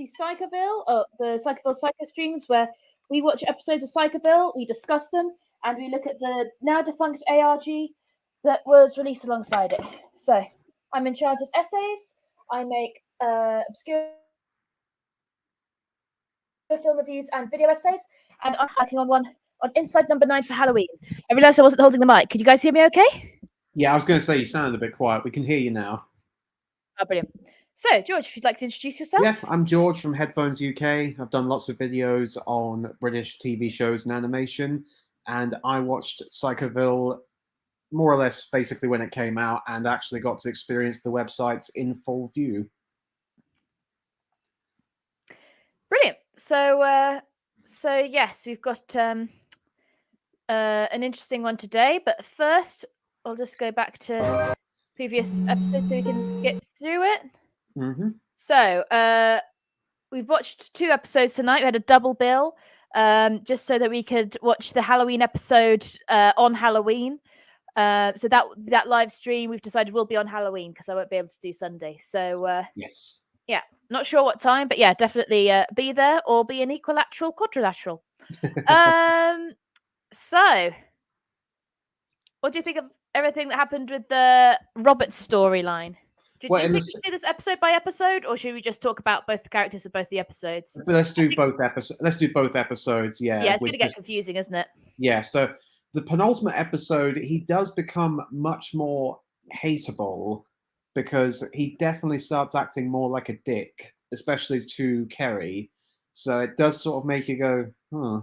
Psychoville, the Psychoville Psycho Streams, where we watch episodes of Psychoville, we discuss them, and we look at the now defunct ARG that was released alongside it. So, I'm Enchanted Essays. I make obscure film reviews and video essays, and I'm working on one on Inside Number 9 for Halloween. I realised I wasn't holding the mic. Could you guys hear me okay? Yeah, I was going to say you sounded a bit quiet. We can hear you now. Oh, brilliant. So, George, if you'd like to introduce yourself. Yeah, I'm George from Headphones UK. I've done lots of videos on British TV shows and animation, and I watched Psychoville more or less basically when it came out and actually got to experience the websites in full view. Brilliant. So yes, we've got an interesting one today, but first I'll just go back to previous episodes so we can skip through it. Mm-hmm. So we've watched 2 episodes tonight. We had a double bill, just so that we could watch the Halloween episode on Halloween. So that live stream we've decided will be on Halloween because I won't be able to do Sunday. So yes, yeah, not sure what time, but yeah, definitely be there or be an equilateral quadrilateral. So what do you think of everything that happened with the Robert storyline? Do you think we should do this episode by episode, or should we just talk about both the characters of both the episodes? Let's do both episodes. Let's do both episodes. Yeah. Yeah, it's going to get confusing, isn't it? Yeah. So the penultimate episode, he does become much more hateable because he definitely starts acting more like a dick, especially to Kerry. So it does sort of make you go, huh.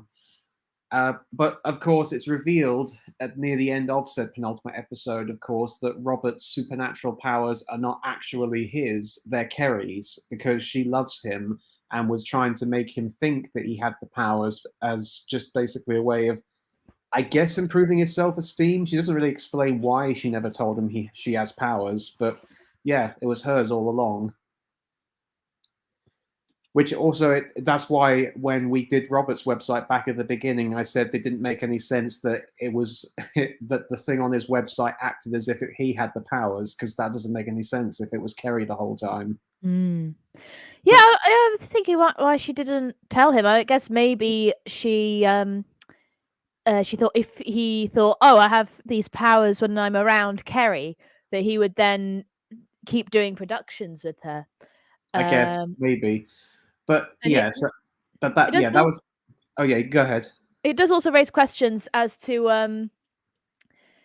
But of course, it's revealed at near the end of said penultimate episode, of course, that Robert's supernatural powers are not actually his, they're Kerry's, because she loves him and was trying to make him think that he had the powers as just basically a way of, I guess, improving his self-esteem. She doesn't really explain why she never told him she has powers, but yeah, it was hers all along. Which also, that's why when we did Robert's website back at the beginning, I said they didn't make any sense that it was that the thing on his website acted as if he had the powers, because that doesn't make any sense if it was Kerry the whole time. Mm. Yeah, I was thinking why she didn't tell him. I guess maybe she thought if he thought, oh, I have these powers when I'm around Kerry, that he would then keep doing productions with her. I guess maybe. But yeah, that was. Oh yeah, go ahead. It does also raise questions as to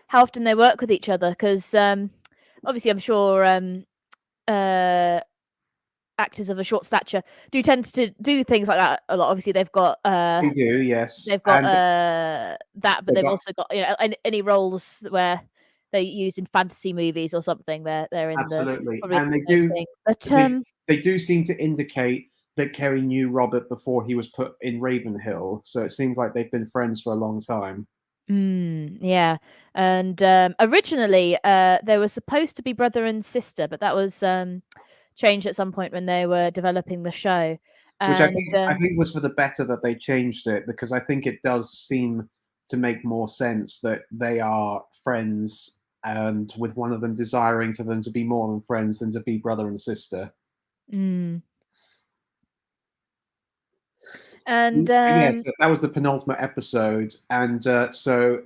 how often they work with each other, because obviously, I'm sure actors of a short stature do tend to do things like that a lot. Obviously, they've got. They do, yes. They've got that, but they've also got any roles where they use in fantasy movies or something. They're in absolutely, and they do. Thing. But they do seem to indicate that Kerry knew Robert before he was put in Ravenhill, so it seems like they've been friends for a long time. Yeah, and originally they were supposed to be brother and sister, but that was changed at some point when they were developing the show. Which I think was for the better that they changed it, because I think it does seem to make more sense that they are friends, and with one of them desiring for them to be more than friends than to be brother and sister. And yes, that was the penultimate episode, and so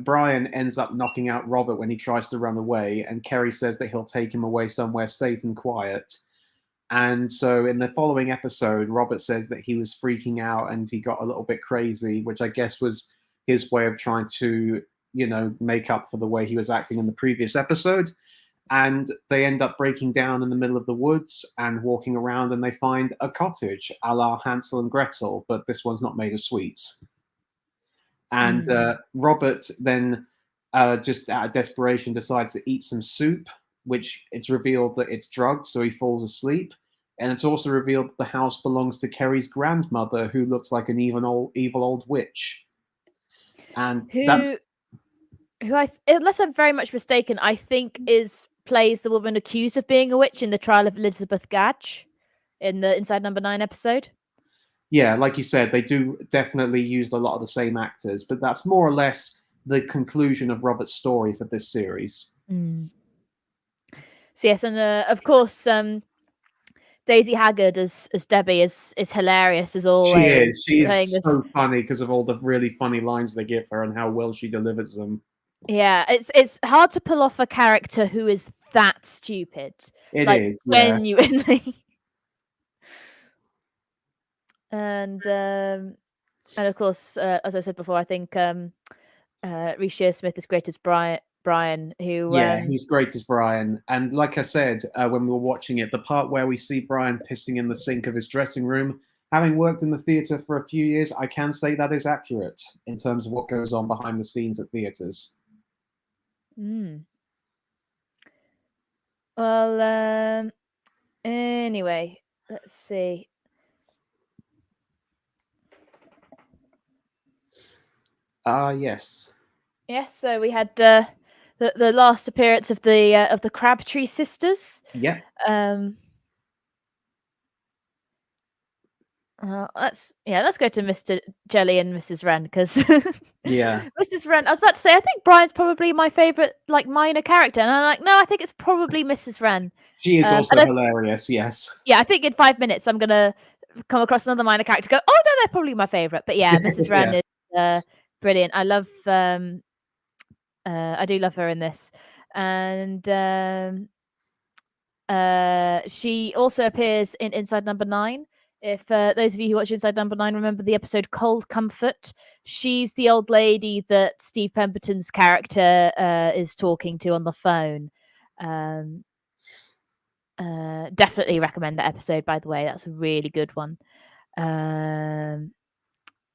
Brian ends up knocking out Robert when he tries to run away, and Kerry says that he'll take him away somewhere safe and quiet. And so in the following episode, Robert says that he was freaking out and he got a little bit crazy, which I guess was his way of trying to, make up for the way he was acting in the previous episode. And they end up breaking down in the middle of the woods and walking around, and they find a cottage a la Hansel and Gretel, but this one's not made of sweets. And Robert then, just out of desperation, decides to eat some soup, which it's revealed that it's drugged, so he falls asleep. And it's also revealed that the house belongs to Kerry's grandmother, who looks like an evil old witch. And who unless I'm very much mistaken, I think plays the woman accused of being a witch in the trial of Elizabeth Gadge in the Inside Number 9 episode. Yeah, like you said, they do definitely use a lot of the same actors, but that's more or less the conclusion of Robert's story for this series. So yes, and of course, Daisy Haggard as Debbie is hilarious as always. She is. She's playing this. so funny because of all the really funny lines they give her and how well she delivers them. Yeah, it's hard to pull off a character who is that stupid. It like, is, yeah. genuinely. And of course, as I said before, I think Reece Shearsmith is great as Brian, who Yeah, he's great as Brian. And like I said, when we were watching it, the part where we see Brian pissing in the sink of his dressing room, having worked in the theatre for a few years, I can say that is accurate in terms of what goes on behind the scenes at theatres. Well, anyway, let's see. Yes. Yes, so we had the last appearance of the Crabtree sisters. Yeah. Let's go to Mr. Jelly and Mrs. Wren, because Yeah. Mrs. Wren. I was about to say, I think Brian's probably my favorite minor character, and I'm like, no, I think it's probably Mrs. Wren. She is also hilarious. Yes. Yeah, I think in 5 minutes I'm gonna come across another minor character. Go, oh no, they're probably my favorite. But yeah, Mrs. Wren is brilliant. I love. I do love her in this, and she also appears in Inside Number 9. If those of you who watch Inside Number 9 remember the episode Cold Comfort, she's the old lady that Steve Pemberton's character is talking to on the phone. Definitely recommend that episode, by the way. That's a really good one.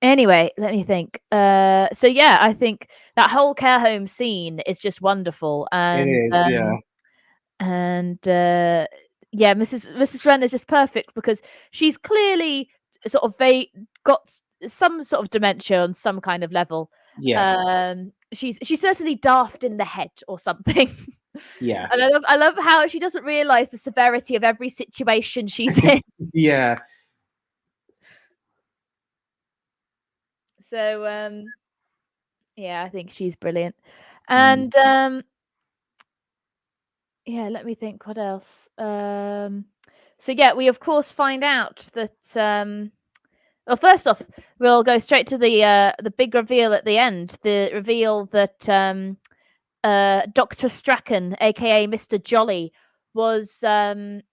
Anyway, let me think. So yeah, I think that whole care home scene is just wonderful. And it is, yeah. And yeah, Mrs. Wren is just perfect because she's clearly sort of got some sort of dementia on some kind of level. Yes. She's certainly daft in the head or something. Yeah. And I love how she doesn't realize the severity of every situation she's in. Yeah. So yeah, I think she's brilliant. And yeah, let me think what else. So yeah, we of course find out that well, first off, we'll go straight to the big reveal at the end. The reveal that Dr. Strachan, aka Mr. Jolly, was the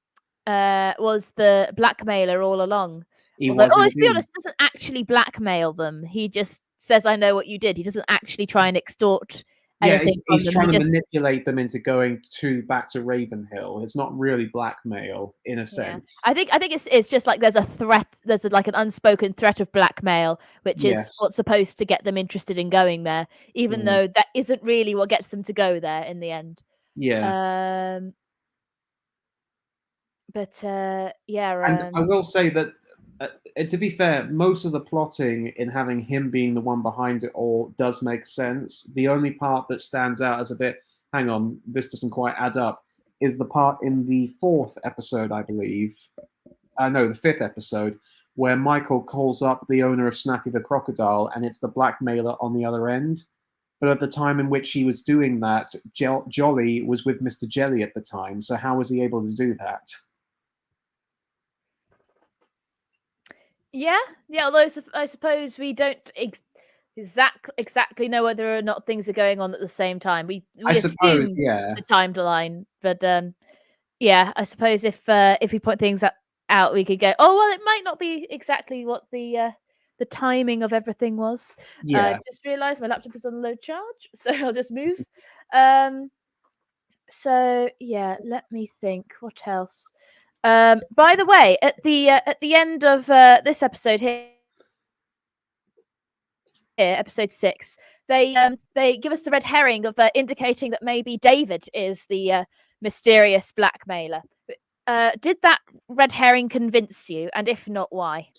blackmailer all along. Although, let's be honest, he doesn't actually blackmail them. He just says, "I know what you did." He doesn't actually try and extort anything from them. He's trying to manipulate them into going back to Ravenhill. It's not really blackmail in a sense. I think it's just like there's a threat. There's like an unspoken threat of blackmail, which is what's supposed to get them interested in going there, even though that isn't really what gets them to go there in the end. Yeah. But yeah. And I will say that, to be fair, most of the plotting in having him being the one behind it all does make sense. The only part that stands out as a bit, hang on, this doesn't quite add up, is the part in the 4th episode, I believe. No, the 5th episode, where Michael calls up the owner of Snappy the Crocodile, and it's the blackmailer on the other end. But at the time in which he was doing that, Jolly was with Mr. Jelly at the time, so how was he able to do that? Yeah. Although I suppose we don't exactly know whether or not things are going on at the same time. We suppose, assume the timeline, but yeah, I suppose if we point things out, we could go, oh well, it might not be exactly what the timing of everything was. Yeah. I just realised my laptop is on low charge, so I'll just move. So yeah, let me think. What else? By the way, at the end of this episode here, episode 6, they give us the red herring of indicating that maybe David is the mysterious blackmailer. Did that red herring convince you? And if not, why?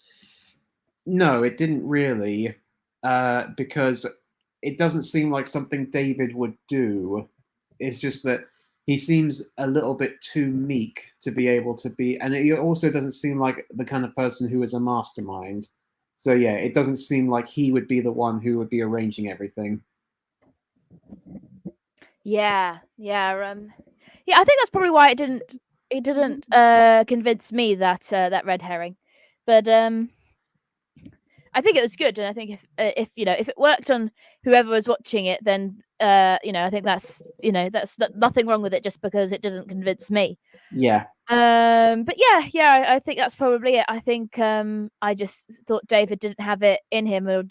No, it didn't really, because it doesn't seem like something David would do. It's just that he seems a little bit too meek to be able to be, and he also doesn't seem like the kind of person who is a mastermind. So yeah, it doesn't seem like he would be the one who would be arranging everything. Yeah. I think that's probably why it didn't It didn't convince me that that red herring, but I think it was good, and I think if if it worked on whoever was watching it, then I think that's nothing wrong with it just because it didn't convince me. Yeah. But yeah, I think that's probably it. I think I just thought David didn't have it in him, or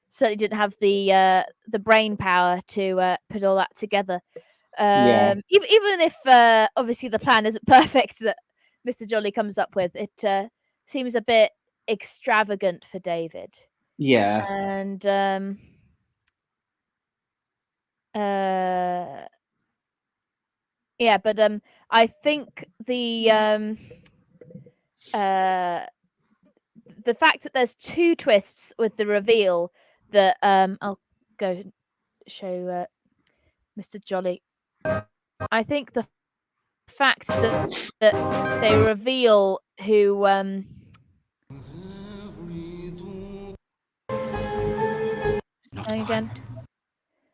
certainly didn't have the brain power to put all that together. Yeah. Even if obviously the plan isn't perfect that Mr. Jolly comes up with, it seems a bit extravagant for David. Yeah. And yeah, but I think the fact that there's 2 twists with the reveal that I'll go show Mr. Jolly. I think the fact that they reveal who again.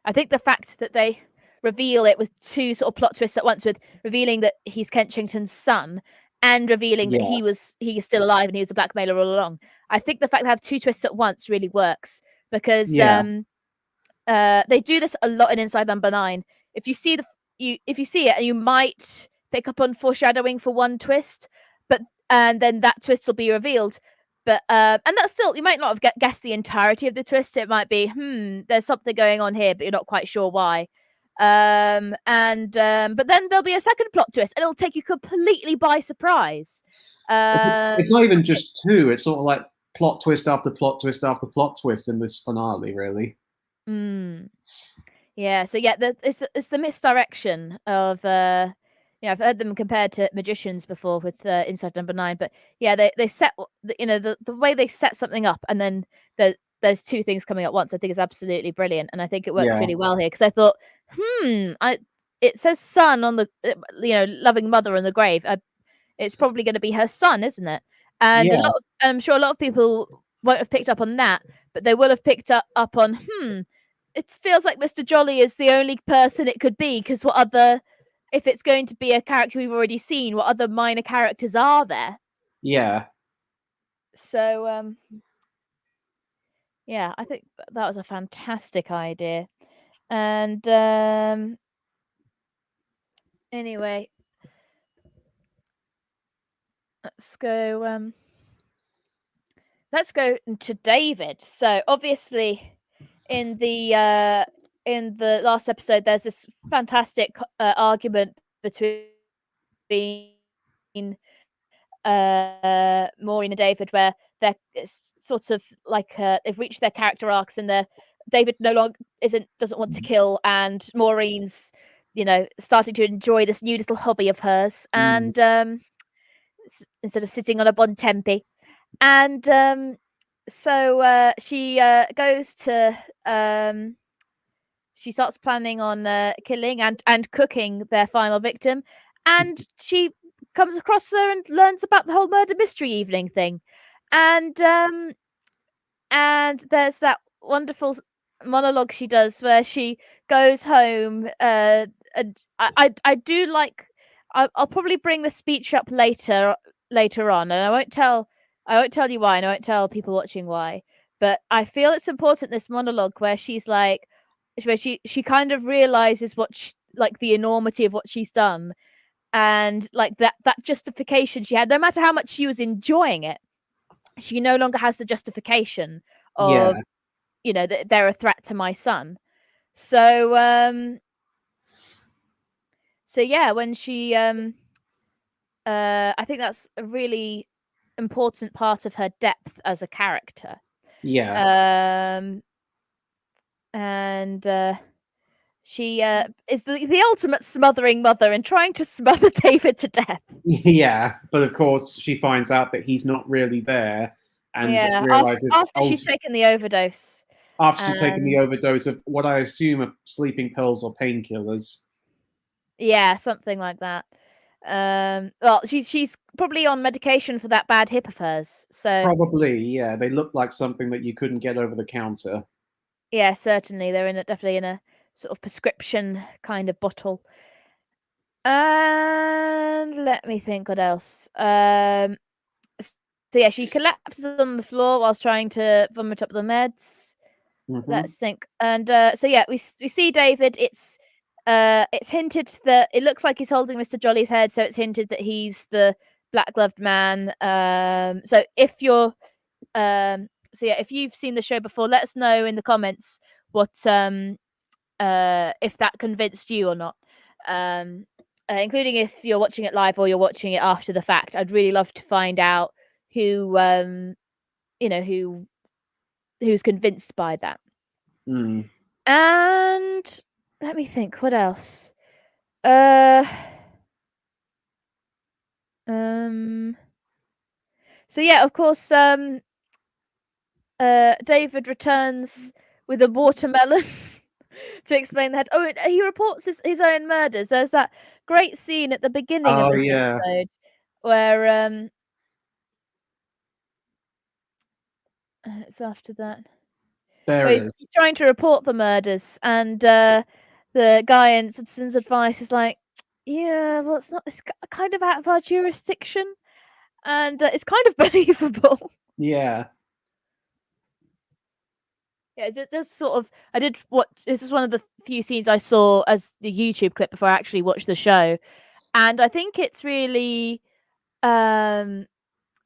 I think the fact that they reveal it with 2 sort of plot twists at once, with revealing that he's Kensington's son and revealing that Yeah. he's still alive and he was a blackmailer all along. I think the fact to have 2 twists at once really works because Yeah. they do this a lot in Inside Number 9. If you see if you see it, and you might pick up on foreshadowing for one twist, and then that twist will be revealed. But and that's still, you might not have guessed the entirety of the twist. It might be, there's something going on here, but you're not quite sure why. But then there'll be a second plot twist, and it'll take you completely by surprise. It's not even just 2. It's sort of like plot twist after plot twist after plot twist in this finale, really. Yeah. So yeah, it's the misdirection of I've heard them compared to magicians before with Inside Number 9, but yeah, they set the way they set something up, and then there's 2 things coming at once. I think is absolutely brilliant, and I think it works Yeah. really well here because I thought, it says son on the loving mother on the grave. It's probably going to be her son, isn't it? And Yeah. I'm sure a lot of people won't have picked up on that, but they will have picked up on it feels like Mr. Jolly is the only person it could be, because if it's going to be a character we've already seen, what other minor characters are there? Yeah. So yeah, I think that was a fantastic idea. And anyway, let's go to David. So obviously in the last episode, there's this fantastic argument between Maureen and David, where they're sort of like they've reached their character arcs, and David no longer doesn't want to kill, and Maureen's starting to enjoy this new little hobby of hers, and instead of sitting on a bon tempe. And so she goes to she starts planning on killing and cooking their final victim, and she comes across her and learns about the whole murder mystery evening thing. And there's that wonderful monologue she does where she goes home, and I do like, I'll probably bring the speech up later on, and I won't tell you why, and I won't tell people watching why, but I feel it's important, this monologue where she's like, where she kind of realizes like the enormity of what she's done, and like that justification she had, no matter how much she was enjoying it, she no longer has the justification Yeah. of that they're a threat to my son. So yeah, when she I think that's a really important part of her depth as a character. Yeah. And she is the ultimate smothering mother and trying to smother David to death. Yeah. But of course, she finds out that he's not really there, and Yeah, realizes after she's taken the overdose. after she's taken the overdose of what I assume are sleeping pills or painkillers. Yeah, something like that. Well, she's probably on medication for that bad hip of hers. So Probably, yeah. They look like something that you couldn't get over the counter. yeah, certainly they're definitely in a sort of prescription kind of bottle. And let me think what else. So yeah, she collapses on the floor whilst trying to vomit up the meds. Let's think. And so yeah, we see David. It's hinted that it looks like he's holding Mr. Jolly's head, so it's hinted that he's the black gloved man. So if you're so yeah, if you've seen the show before, let us know in the comments what if that convinced you or not. Including if you're watching it live or you're watching it after the fact. I'd really love to find out who who's convinced by that. And let me think, what else? So yeah, of course, David returns with a watermelon to explain that. Oh, he reports his own murders. There's that great scene at the beginning of this episode where it's after that. He's trying to report the murders, and the guy in Citizen's Advice is like, "Yeah, well, it's kind of out of our jurisdiction," and it's kind of believable. Yeah. Yeah, there's sort of. I did watch. This is one of the few scenes I saw as the YouTube clip before I actually watched the show, and I think it's really, and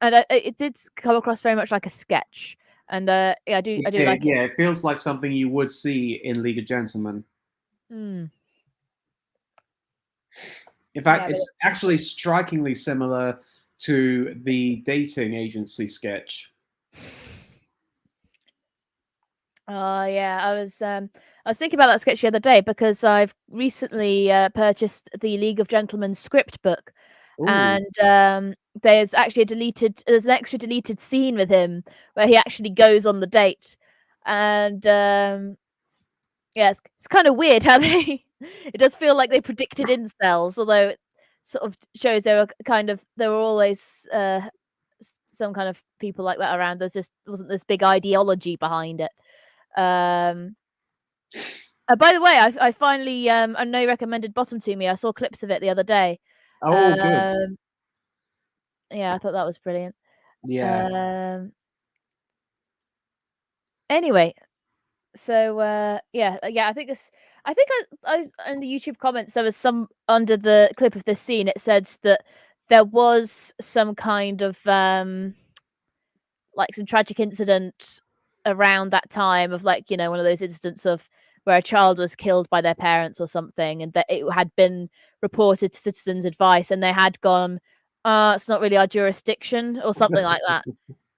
it did come across very much like a sketch, and yeah, I do like it. Yeah, it feels like something you would see in League of Gentlemen. In fact, it's actually strikingly similar to the dating agency sketch. Oh yeah, I was thinking about that sketch the other day because I've recently purchased the League of Gentlemen script book. Ooh. And there's actually there's an extra deleted scene with him where he actually goes on the date. And yeah, it's kind of weird how it does feel like they predicted incels, although it sort of shows there were always some kind of people like that around. There wasn't this big ideology behind it. By the way, I finally I know you recommended Bottom to me. I saw clips of it the other day. Oh, good. Yeah, I thought that was brilliant. Yeah. Anyway, so yeah, I think I in the YouTube comments there was some under the clip of this scene. It says that there was some kind of like some tragic incident around that time of like, you know, one of those incidents of where a child was killed by their parents or something, and that it had been reported to Citizens Advice, and they had gone, it's not really our jurisdiction or something like that.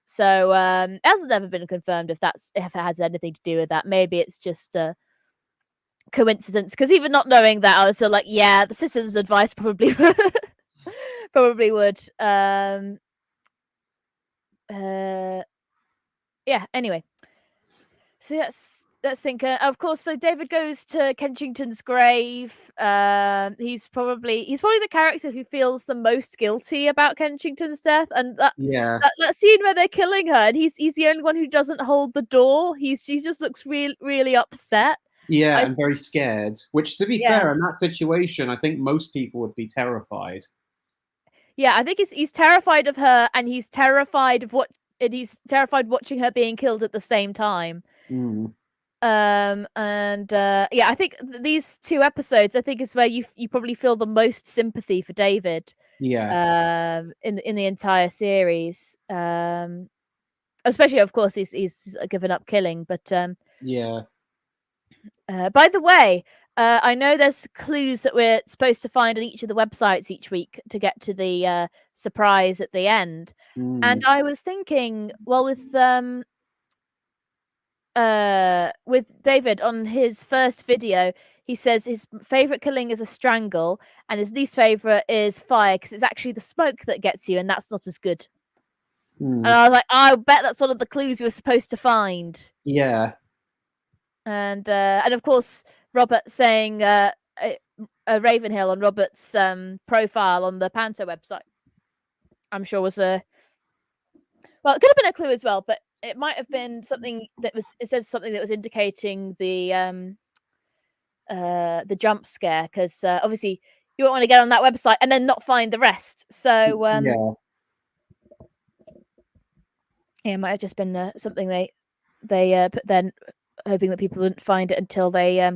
So it hasn't ever been confirmed if it has anything to do with that. Maybe it's just a coincidence, because even not knowing that, I was still like, yeah, the Citizens Advice probably probably would. Yeah, anyway. So let's think. Of course, so David goes to Kensington's grave. He's probably the character who feels the most guilty about Kensington's death, and that scene where they're killing her, and he's the only one who doesn't hold the door. He just looks really upset. Yeah, and very scared. Which, to be fair, in that situation, I think most people would be terrified. Yeah, I think he's terrified of her, and he's terrified watching her being killed at the same time. And yeah, I think these two episodes, I think, is where you probably feel the most sympathy for David. Yeah. In the entire series. Especially, of course, he's given up killing, but yeah. By the way, I know there's clues that we're supposed to find on each of the websites each week to get to the surprise at the end. And I was thinking, well, with David on his first video, he says his favorite killing is a strangle, and his least favorite is fire, because it's actually the smoke that gets you, and that's not as good. And I was like, I bet that's one of the clues we were supposed to find. Yeah. And of course, Robert saying Ravenhill on Robert's profile on the Panto website, I'm sure was it could have been a clue as well, but it might have been something that was indicating the jump scare, because obviously you won't want to get on that website and then not find the rest. So yeah. Yeah, it might have just been something they put then, hoping that people wouldn't find it until they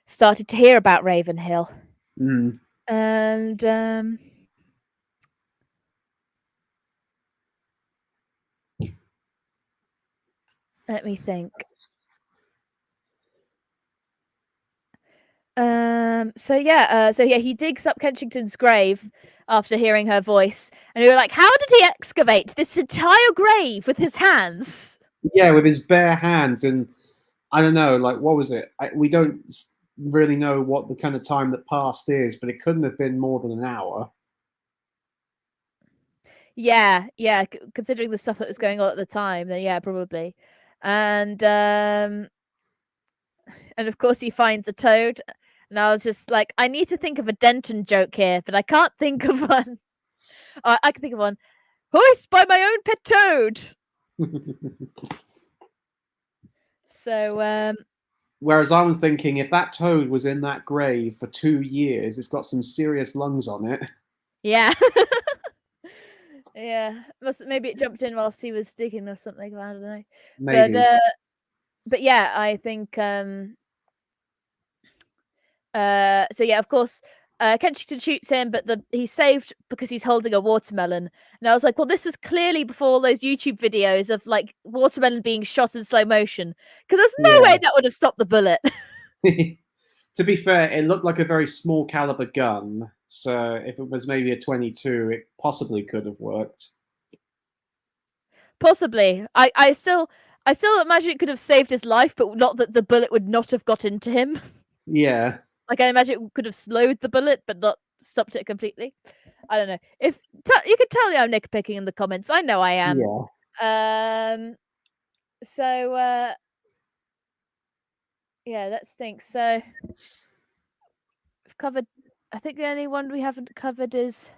started to hear about Ravenhill. Mm. And let me think. So he digs up Kensington's grave after hearing her voice, and we were like, how did he excavate this entire grave with his hands? Yeah, with his bare hands, and I don't know, like, what was it? We don't really know what the kind of time that passed is, but it couldn't have been more than an hour. Yeah, considering the stuff that was going on at the time, then yeah, probably. And of course he finds a toad, and I was just like, I need to think of a Denton joke here, but I can't think of one. I can think of one. Hoist by my own pet toad. So Whereas I was thinking, if that toad was in that grave for 2 years, it's got some serious lungs on it. yeah. Yeah, maybe it jumped in whilst he was digging or something. I don't know. Maybe. But yeah, I think so yeah, of course, Kensington shoots him, but he's saved because he's holding a watermelon. And I was like, well, this was clearly before all those YouTube videos of like watermelon being shot in slow motion, because there's no way that would have stopped the bullet. To be fair, it looked like a very small caliber gun, so if it was maybe a 22, it possibly could have worked. Possibly. I still imagine it could have saved his life, but not that the bullet would not have got into him. Yeah. Like, I imagine it could have slowed the bullet, but not stopped it completely. I don't know. If you can tell me I'm nitpicking in the comments, I know I am. Yeah. So yeah, let's think. So we've covered. I think the only one we haven't covered is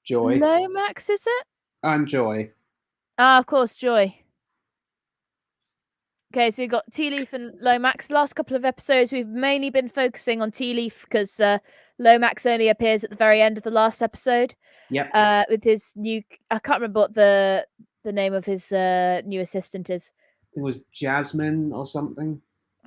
Joy. Lomax, is it? And Joy. Ah, of course, Joy. Okay, so you've got Tealeaf and Lomax. Last couple of episodes, we've mainly been focusing on Tealeaf because Lomax only appears at the very end of the last episode. Yep. With his new, I can't remember what the name of his new assistant is. It was Jasmine or something.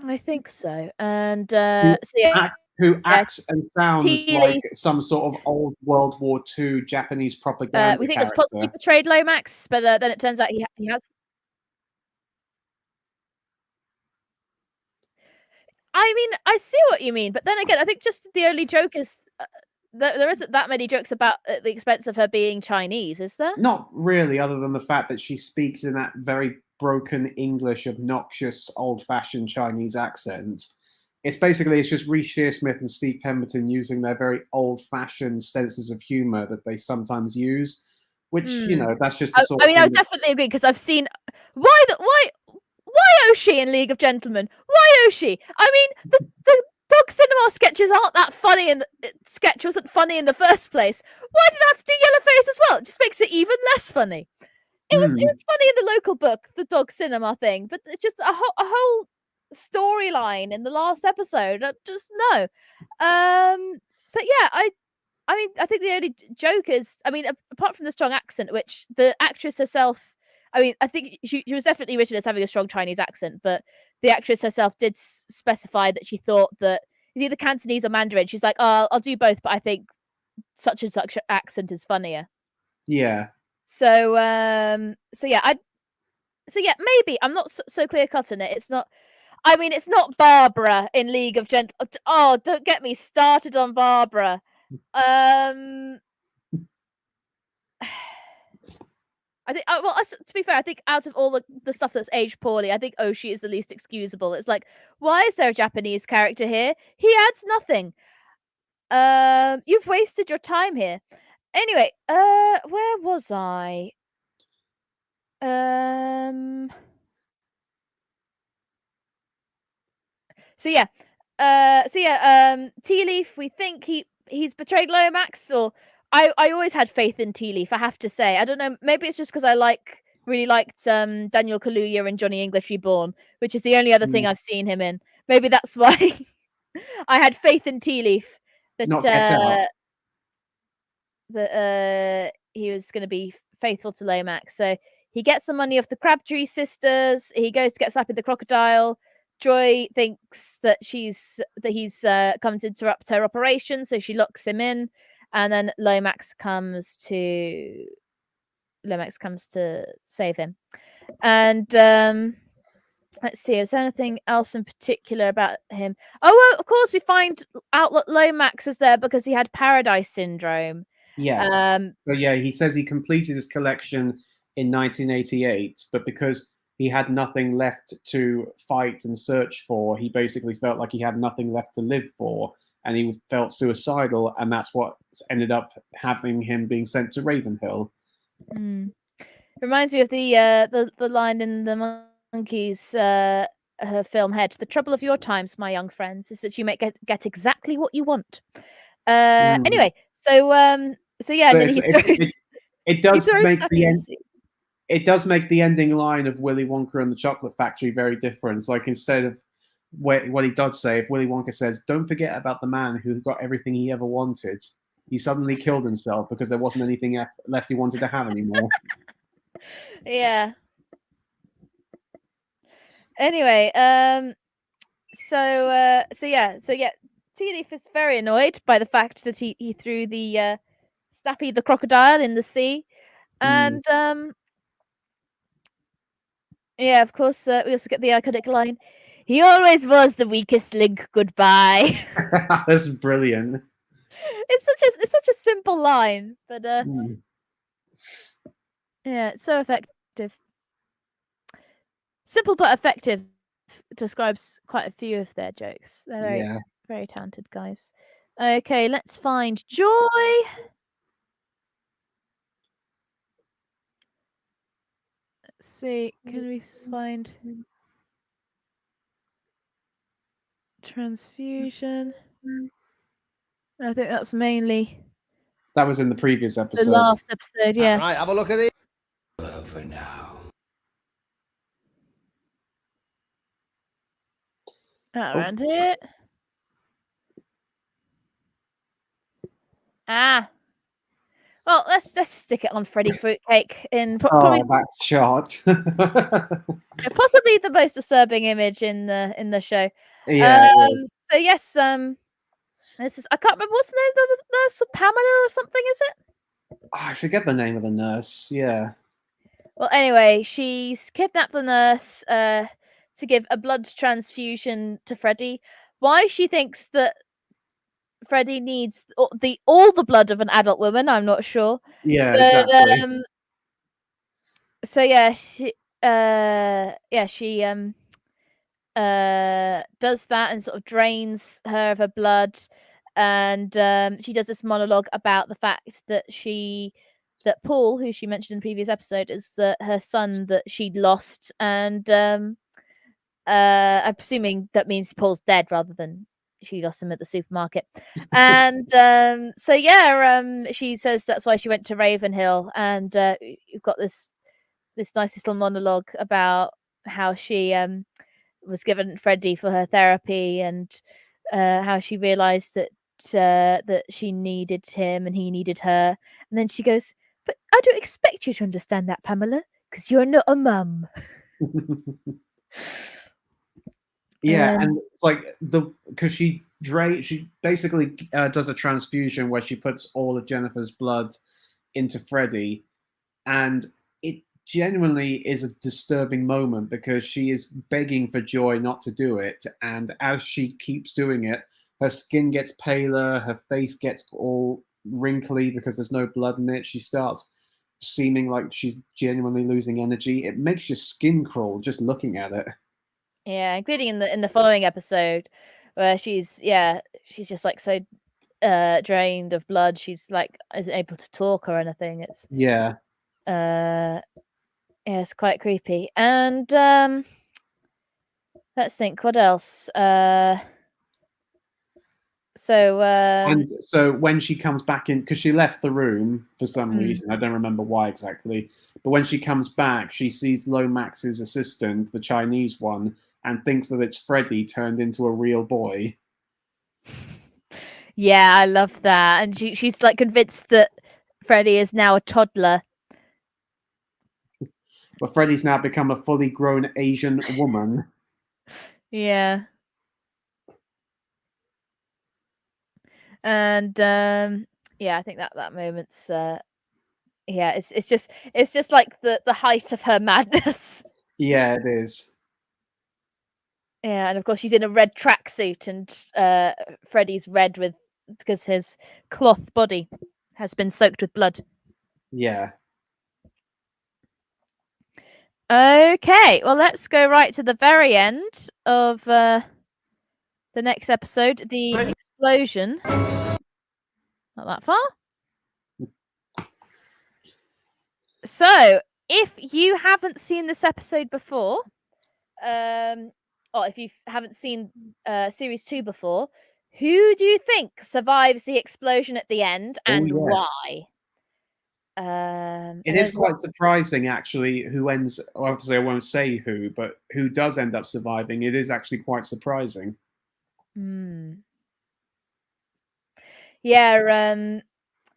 I think so. And so yeah, who acts and sounds Tealeaf, like some sort of old World War II Japanese propaganda we think character. it's possibly portrayed Lomax, but then it turns out he has. I mean, I see what you mean, but then again, I think just the only joke is there isn't that many jokes about at the expense of her being Chinese, is there? Not really, other than the fact that she speaks in that very broken English, obnoxious, old-fashioned Chinese accent. It's just Reece Shearsmith and Steve Pemberton using their very old-fashioned senses of humor that they sometimes use, which that's just the sort. I mean, I definitely agree because I've seen why Oshi in League of Gentlemen. Why Oshi? I mean, the dog cinema sketches aren't that funny, and the sketch wasn't funny in the first place. Why did I have to do Yellowface as well? It just makes it even less funny. It was funny in the local book, the dog cinema thing, but it's just a whole storyline in the last episode. Just no. But yeah, I mean, I think the only joke is, I mean, apart from the strong accent, which the actress herself, I mean, I think she was definitely written as having a strong Chinese accent, but the actress herself did specify that she thought that it's either Cantonese or Mandarin. She's like, oh, I'll do both, but I think such and such accent is funnier. Yeah. So yeah, maybe I'm not so clear cut in it. It's not. I mean, it's not Barbara in League of Gentlemen. Oh, don't get me started on Barbara. I think, well, to be fair, I think out of all the stuff that's aged poorly, I think Oshi is the least excusable. It's like, why is there a Japanese character here? He adds nothing. You've wasted your time here. Anyway, where was I? So yeah, Tealeaf. We think he's betrayed Lomax, or I always had faith in Tealeaf. I have to say, I don't know. Maybe it's just because I really liked Daniel Kaluuya and Johnny English Reborn, which is the only other thing I've seen him in. Maybe that's why I had faith in Tealeaf. that Not Get Out. that he was going to be faithful to Lomax. So he gets the money off the Crabtree sisters. He goes to get Slappy the crocodile. Joy thinks that he's come to interrupt her operation, so she locks him in, and then Lomax comes to save him. And let's see, is there anything else in particular about him? Oh, well, of course, we find out that Lomax was there because he had Paradise Syndrome. Yes. So yeah, he says he completed his collection in 1988, but because he had nothing left to fight and search for, he basically felt like he had nothing left to live for, and he felt suicidal, and that's what ended up having him being sent to Ravenhill. Reminds me of the line in the Monkeys her film Head. The trouble of your times, my young friends, is that you may get exactly what you want. Anyway, so yeah, So and then he throws. It does make the end. It does make the ending line of Willy Wonka and the Chocolate Factory very different. It's like, instead of what he does say, if Willy Wonka says, "Don't forget about the man who got everything he ever wanted," he suddenly killed himself because there wasn't anything left he wanted to have anymore. Yeah. Anyway, so yeah, Tealeaf is very annoyed by the fact that he threw the Snappy the crocodile in the sea, and yeah, of course, we also get the iconic line, "He always was the weakest link. Goodbye." That's brilliant. It's such a simple line, but yeah, it's so effective. Simple but effective describes quite a few of their jokes. They're very, very talented guys. Okay, let's find Joy. Let's see, can we find transfusion? I think that's mainly that was in the previous episode. The last episode, yeah. Right, have a look at it. Over now. Around here. Well, let's stick it on Freddy Fruitcake in probably that shot. possibly the most disturbing image in the show. Yeah. So yes, this is, I can't remember, what's the name of the nurse, Pamela or something, is it? I forget the name of the nurse. Yeah. Well, anyway, she's kidnapped the nurse to give a blood transfusion to Freddy. Why she thinks that Freddy needs all the blood of an adult woman, I'm not sure. Yeah, but, exactly. So yeah, she does that and sort of drains her of her blood, and she does this monologue about the fact that Paul, who she mentioned in the previous episode, is her son that she'd lost, and I'm presuming that means Paul's dead rather than she lost him at the supermarket. And so yeah, she says that's why she went to Ravenhill, and you've got this nice little monologue about how she was given Freddie for her therapy, and how she realized that she needed him and he needed her. And then she goes, "But I don't expect you to understand that, Pamela, because you're not a mum." Yeah, and it's like because she basically does a transfusion where she puts all of Jennifer's blood into Freddie, and it genuinely is a disturbing moment because she is begging for Joy not to do it, and as she keeps doing it, her skin gets paler, her face gets all wrinkly because there's no blood in it. She starts seeming like she's genuinely losing energy. It makes your skin crawl just looking at it. Yeah, including in the following episode, where she's just like so drained of blood, she's like isn't able to talk or anything. It's it's quite creepy. And let's think, what else? And so when she comes back in, because she left the room for some reason, I don't remember why exactly, but when she comes back, she sees Lomax's assistant, the Chinese one, and thinks that it's Freddy turned into a real boy. Yeah, I love that. And she's like convinced that Freddie is now a toddler. But Freddie's now become a fully grown Asian woman. Yeah. And yeah, I think that moment's yeah, it's just like the height of her madness. Yeah, it is. Yeah, and of course she's in a red tracksuit, and Freddie's red because his cloth body has been soaked with blood. Yeah. Okay, well let's go right to the very end of the next episode, the explosion. Not that far. So, if you haven't seen this episode before, or if you haven't seen series 2 before, who do you think survives the explosion at the end, and yes. why? It is quite surprising, actually, who ends. Obviously, I won't say who, but who does end up surviving. It is actually quite surprising. Yeah,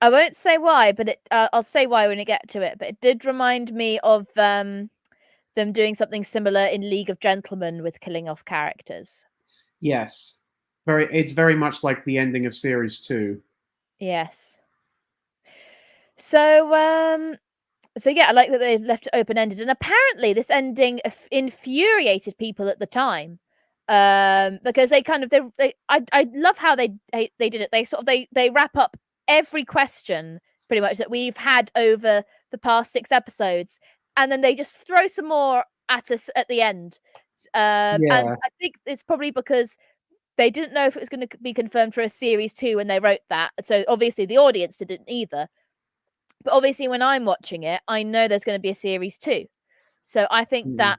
I won't say why, but I'll say why when I get to it. But it did remind me of them doing something similar in League of Gentlemen with killing off characters. Yes, it's very much like the ending of series 2. Yes. So yeah, I like that they've left it open ended, and apparently this ending infuriated people at the time, because they kind of I love how they did it. They sort of they wrap up every question pretty much that we've had over the past 6 episodes, and then they just throw some more at us at the end. And Yeah. I think it's probably because they didn't know if it was going to be confirmed for a series 2 when they wrote that. So obviously the audience didn't either. But obviously, when I'm watching it, I know there's going to be a series 2, so I think that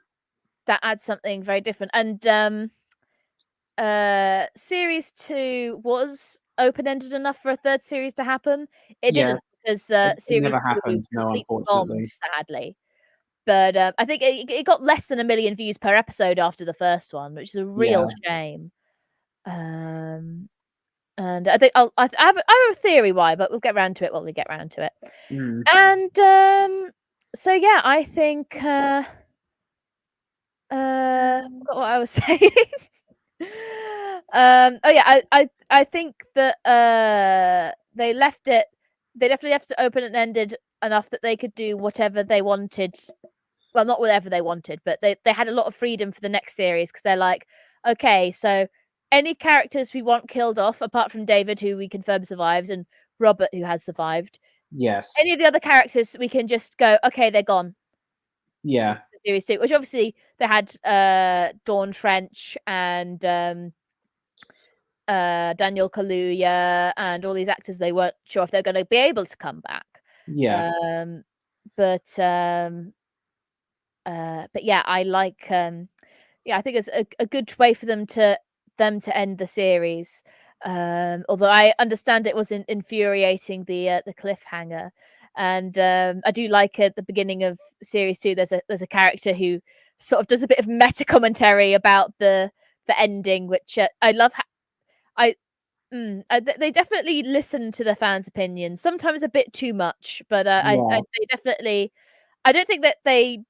adds something very different. And series 2 was open ended enough for a third series to happen. It didn't, because it series never 2 happened. No, completely unfortunately. bombed, sadly. But I think it got less than 1 million views per episode after the first one, which is a real shame. And I think I have a theory why, but we'll get round to it when we get round to it. And so yeah, I think forgot what I was saying. Oh yeah, I think that they definitely left it open and ended enough that they could do whatever they wanted. Well, not whatever they wanted, but they had a lot of freedom for the next series, because they're like, okay, so any characters we want killed off, apart from David, who we confirm survives, and Robert, who has survived. Yes. Any of the other characters, we can just go, okay, they're gone. Yeah. Series 2, which obviously they had Dawn French and Daniel Kaluuya and all these actors. They weren't sure if they're going to be able to come back. Yeah. But yeah, I like yeah, I think it's a good way for them to end the series. Although I understand it was infuriating, the cliffhanger. And I do like at the beginning of series 2, there's a character who sort of does a bit of meta commentary about the ending, which I love. They definitely listen to the fans' opinions, sometimes a bit too much, but they definitely. I don't think that they.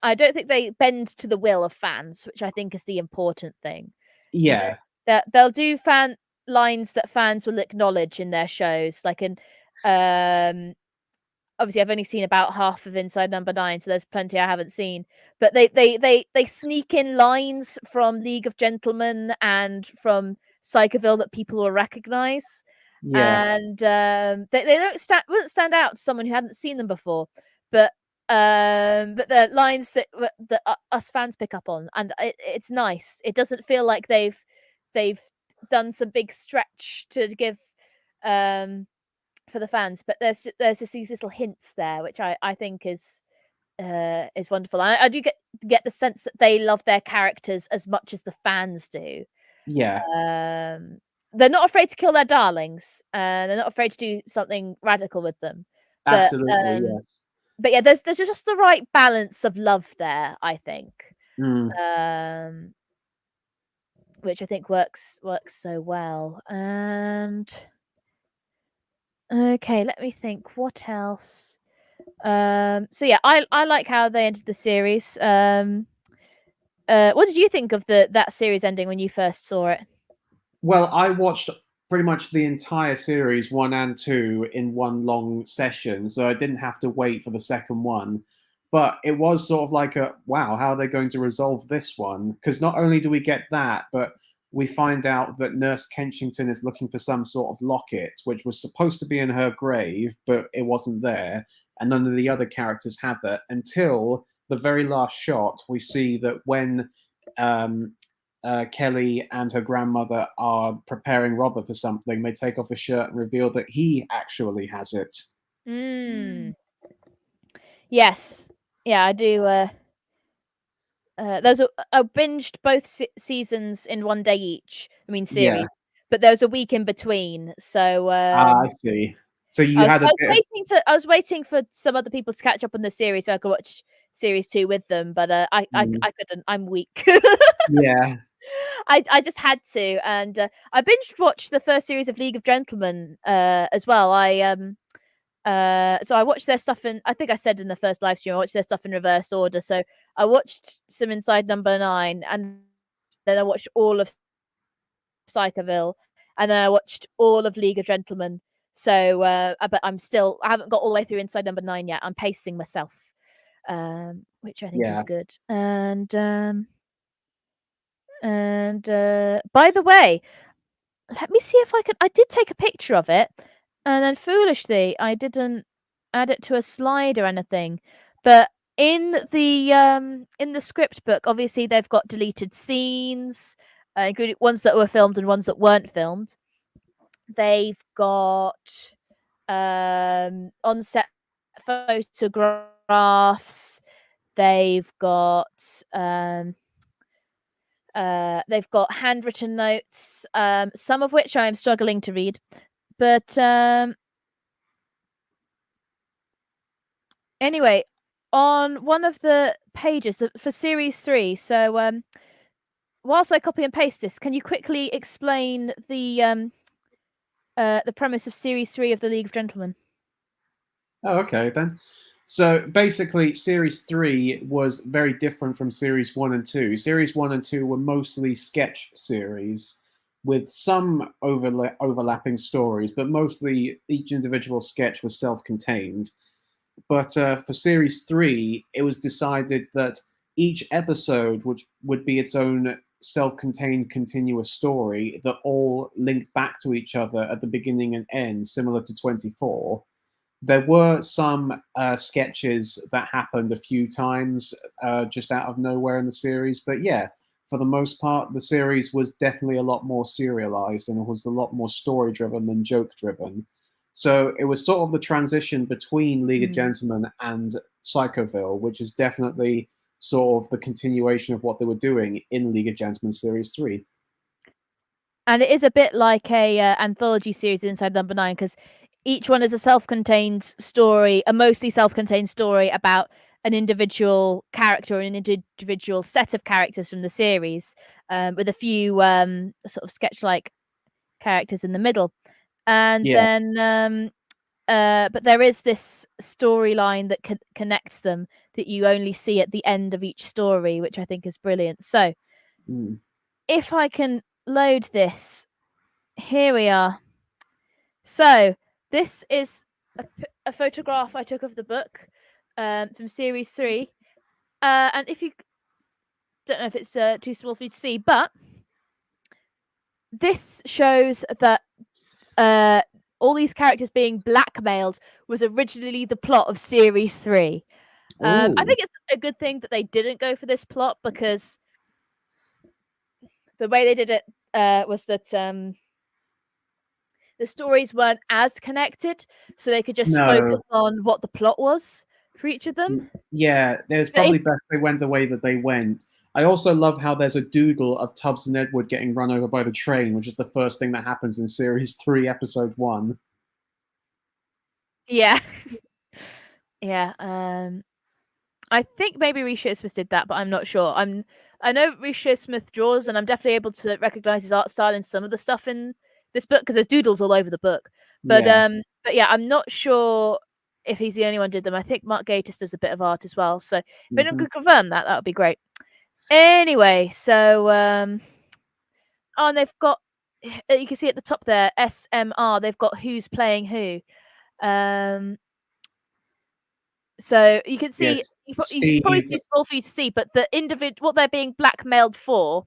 I don't think they bend to the will of fans, which I think is the important thing. Yeah. That they'll do fan lines that fans will acknowledge in their shows, like in obviously I've only seen about half of Inside Number 9, so there's plenty I haven't seen. But they sneak in lines from League of Gentlemen and from PSYCHOVILLE that people will recognize. Yeah. And they wouldn't stand out to someone who hadn't seen them before. But the lines that us fans pick up on, and it's nice. It doesn't feel like they've done some big stretch to give for the fans, but there's just these little hints there, which I think is wonderful. And I do get the sense that they love their characters as much as the fans do. Yeah. They're not afraid to kill their darlings, and they're not afraid to do something radical with them. Absolutely. Yes. But yeah, there's just the right balance of love there, I think. which I think works so well. And okay, let me think. What else? So yeah, I like how they ended the series. What did you think of that series ending when you first saw it? Well, I watched pretty much the entire series, 1 and 2, in one long session, so I didn't have to wait for the second one. But it was sort of like wow, how are they going to resolve this one? Because not only do we get that, but we find out that Nurse Kenchington is looking for some sort of locket, which was supposed to be in her grave, but it wasn't there, and none of the other characters have it until the very last shot. We see that when Kelly and her grandmother are preparing Robert for something, they take off his shirt and reveal that he actually has it. Yes, yeah, I do. I binged both seasons in one day each. I mean series, Yeah. but there was a week in between. So I see. So you had a bit of... I was waiting for some other people to catch up on the series so I could watch series 2 with them. But I couldn't. I'm weak. Yeah. I just had to, and I binge watched the first series of League of Gentlemen as well. So I watched their stuff in, I think I said in the first live stream, I watched their stuff in reverse order. So I watched some Inside Number 9, and then I watched all of PSYCHOVILLE, and then I watched all of League of Gentlemen. So, but I haven't got all the way through Inside Number 9 yet. I'm pacing myself, which I think is good. And by the way, let me see if I did take a picture of it, and then foolishly I didn't add it to a slide or anything. But in the script book, obviously they've got deleted scenes, including ones that were filmed and ones that weren't filmed. They've got on-set photographs. They've got handwritten notes, some of which I'm struggling to read. But anyway, on one of the pages for series 3, so whilst I copy and paste this, can you quickly explain the premise of series 3 of the League of Gentlemen? Oh, okay then. So basically, Series 3 was very different from Series 1 and 2. Series 1 and 2 were mostly sketch series with some overlapping stories, but mostly each individual sketch was self-contained. But for Series 3, it was decided that each episode would be its own self-contained continuous story that all linked back to each other at the beginning and end, similar to 24. There were some sketches that happened a few times just out of nowhere in the series, but yeah, for the most part, the series was definitely a lot more serialized and it was a lot more story driven than joke driven. So it was sort of the transition between League of Gentlemen and Psychoville, which is definitely sort of the continuation of what they were doing in League of Gentlemen Series 3. And it is a bit like a anthology series Inside Number 9, because each one is a self-contained story, a mostly self-contained story about an individual character or an individual set of characters from the series, with a few sort of sketch-like characters in the middle. And then but there is this storyline that connects them that you only see at the end of each story, which I think is brilliant. So if I can load this, here we are. So this is a photograph I took of the book from series 3, and if you don't know if it's too small for you to see, but this shows that all these characters being blackmailed was originally the plot of series 3. I think it's a good thing that they didn't go for this plot, because the way they did it was that the stories weren't as connected, so they could just focus on what the plot was for each of them. Yeah, it's probably best they went the way that they went. I also love how there's a doodle of Tubbs and Edward getting run over by the train, which is the first thing that happens in Series 3, Episode 1. Yeah. Yeah. I think maybe Risha Smith did that, but I'm not sure. I know Risha Smith draws, and I'm definitely able to recognize his art style in some of the stuff in this book because there's doodles all over the book. But yeah, I'm not sure if he's the only one who did them. I think Mark Gatiss does a bit of art as well. So if anyone could confirm that, that would be great. Anyway, so and they've got, you can see at the top there, SMR. They've got who's playing who. So you can see, it's probably too small for you to see, but the what they're being blackmailed for,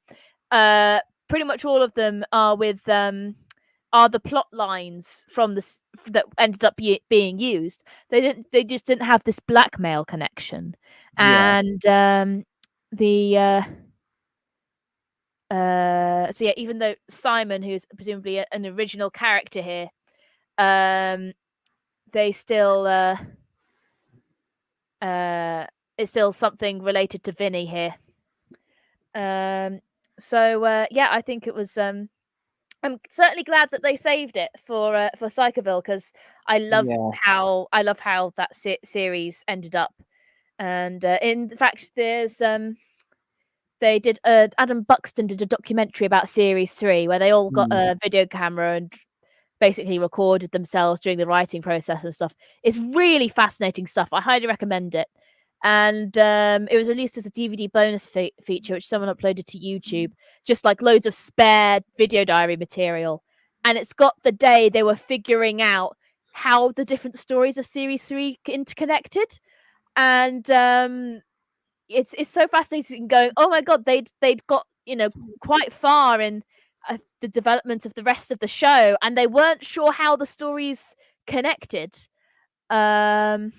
pretty much all of them are with are the plot lines from this that ended up being used. They just didn't have this blackmail connection, and so yeah, even though Simon, who's presumably an original character here, they still it's still something related to Vinny here. So yeah, I think it was. I'm certainly glad that they saved it for PSYCHOVILLE because I love how that series ended up, and in fact, there's they did Adam Buxton did a documentary about series 3 where they all got a video camera and basically recorded themselves during the writing process and stuff. It's really fascinating stuff. I highly recommend it. And it was released as a DVD bonus feature, which someone uploaded to YouTube, just like loads of spare video diary material. And it's got the day they were figuring out how the different stories of series 3 interconnected. And it's so fascinating going, oh my god, they'd got, you know, quite far in the development of the rest of the show, and they weren't sure how the stories connected. And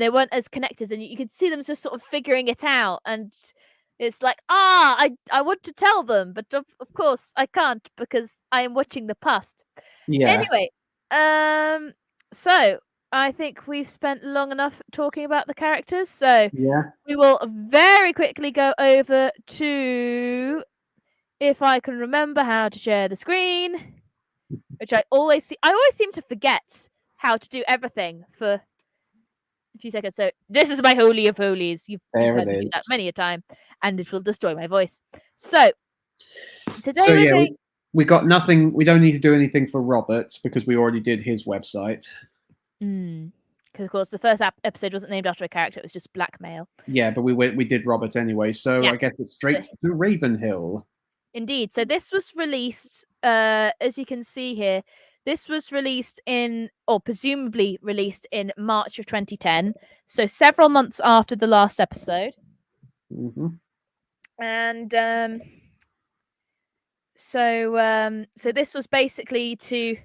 they weren't as connected, and you could see them just sort of figuring it out, and it's like, I want to tell them, but of course I can't because I am watching the past. Anyway, so I think we've spent long enough talking about the characters, so we will very quickly go over to, if I can remember how to share the screen, which I always seem to forget how to do everything for a few seconds. So this is my holy of holies. You've heard me do that many a time, and it will destroy my voice. So today we got nothing. We don't need to do anything for Robert because we already did his website. Because of course the first episode wasn't named after a character; it was just blackmail. Yeah, but we did Robert anyway, so I guess it's straight to Ravenhill. Indeed. So this was released, as you can see here, this was released in, or presumably released in March of 2010. So several months after the last episode. And so this was basically to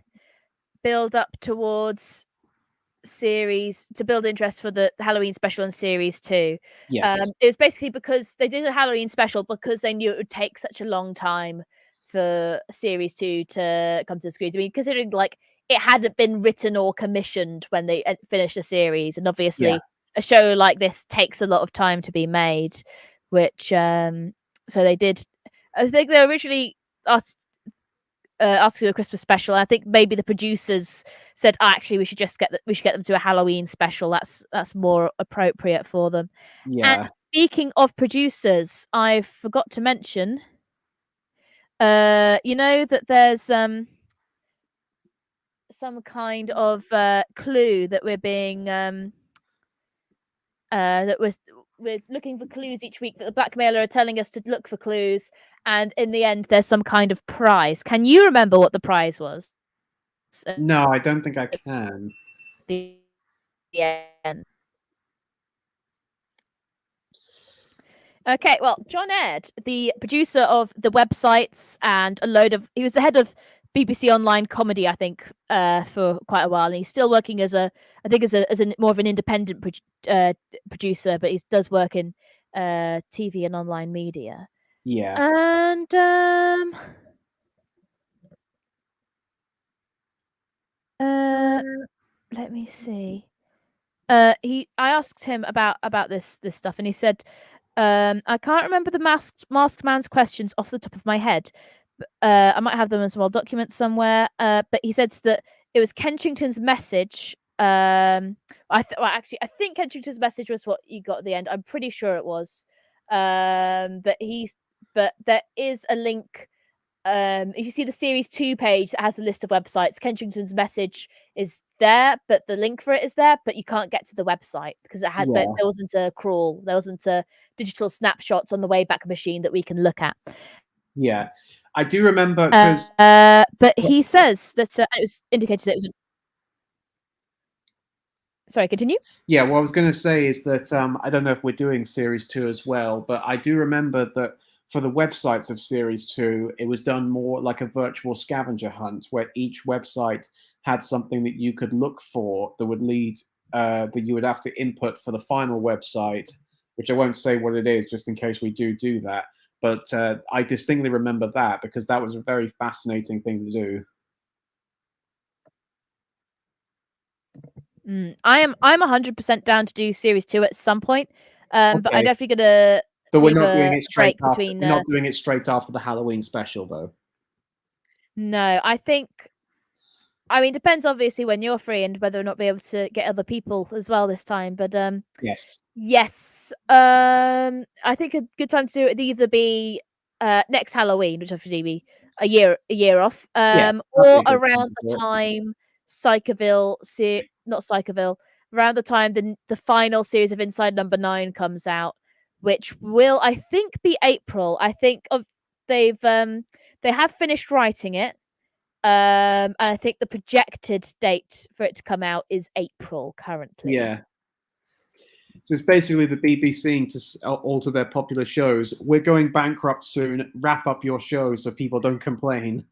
build up towards to build interest for the Halloween special in series 2. It was basically because they did a Halloween special because they knew it would take such a long time for series 2 to come to the screens. I mean, considering like it hadn't been written or commissioned when they finished the series, and obviously a show like this takes a lot of time to be made, which so they did. I think they originally asked to do a Christmas special. I think maybe the producers said, actually, we should get them to a Halloween special. That's more appropriate for them. And speaking of producers, I forgot to mention, you know that there's some kind of clue that we're being that we're looking for clues each week, that the blackmailer are telling us to look for clues, and in the end there's some kind of prize. Can you remember what the prize was? No, I don't think I can. The end. Okay, well, John Ed, the producer of the websites and he was the head of BBC Online Comedy, I think, for quite a while, and he's still working as a more of an independent producer, but he does work in TV and online media. And let me see. I asked him about this stuff, and he said, I can't remember the masked man's questions off the top of my head. I might have them in some old documents somewhere. But he said that it was Kensington's message Actually, I think Kensington's message was what you got at the end. I'm pretty sure it was. But there is a link. If you see the series 2 page that has a list of websites, Kensington's message is there, but the link for it is there, but you can't get to the website because there wasn't a crawl, there wasn't a digital snapshots on the Wayback Machine that we can look at. Yeah, I do remember because. But he says that it was indicated that it was. Sorry, continue. Yeah, what I was going to say is that I don't know if we're doing series 2 as well, but I do remember that for the websites of series 2, it was done more like a virtual scavenger hunt where each website had something that you could look for that would lead that you would have to input for the final website, which I won't say what it is just in case we do that. But I distinctly remember that because that was a very fascinating thing to do. I'm 100% down to do series 2 at some point. But I'm definitely gonna. But we're not doing it straight after. Between, we're not doing it straight after the Halloween special, though. No, I think. I mean, depends obviously when you're free and whether or not be able to get other people as well this time. But yes. I think a good time to do it would either be next Halloween, which would be a year off, or around the time around the time the final series of Inside Number 9 comes out, which will I think be April. I think they have finished writing it. And I think the projected date for it to come out is April currently. Yeah. So it's basically the BBC to alter their popular shows. We're going bankrupt soon. Wrap up your shows so people don't complain.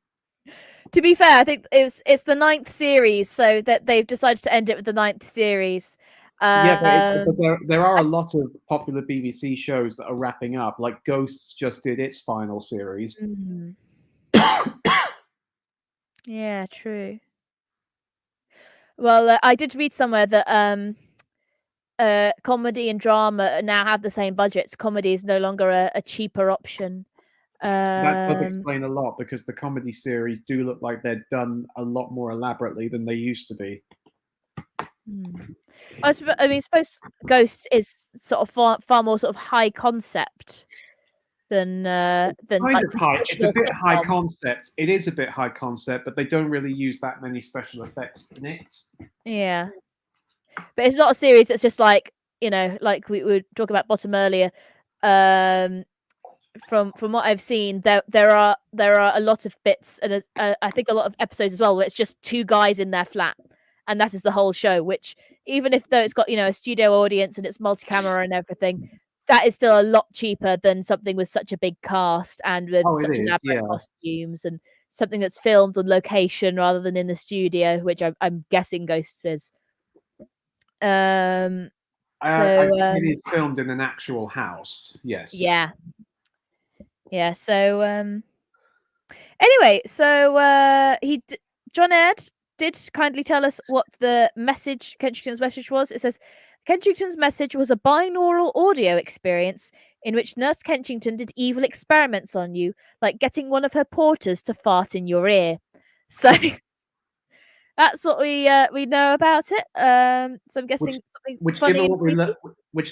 To be fair, I think it's the 9th series, so that they've decided to end it with the 9th series. But there are a lot of popular BBC shows that are wrapping up. Like Ghosts just did its final series. Yeah, true. Well, I did read somewhere that comedy and drama now have the same budgets. Comedy is no longer a cheaper option. That does explain a lot because the comedy series do look like they're done a lot more elaborately than they used to be. I suppose Ghosts is sort of far more sort of high concept than kind of high. It's a bit high concept. It is a bit high concept, but they don't really use that many special effects in it. Yeah, but it's not a series that's just like like we were talking about Bottom earlier. From what I've seen, there are a lot of bits, and I think a lot of episodes as well, where it's just 2 guys in their flat, and that is the whole show. Which even if though it's got a studio audience and it's multi-camera and everything, that is still a lot cheaper than something with such a big cast and with such elaborate costumes and something that's filmed on location rather than in the studio, which I'm guessing Ghosts is. I think it is filmed in an actual house. Yes. Yeah. So anyway, so John Ed did kindly tell us what the message, Kensington's message was. It says, Kensington's message was a binaural audio experience in which Nurse Kensington did evil experiments on you, like getting one of her porters to fart in your ear. So that's what we know about it. So I'm guessing something funny.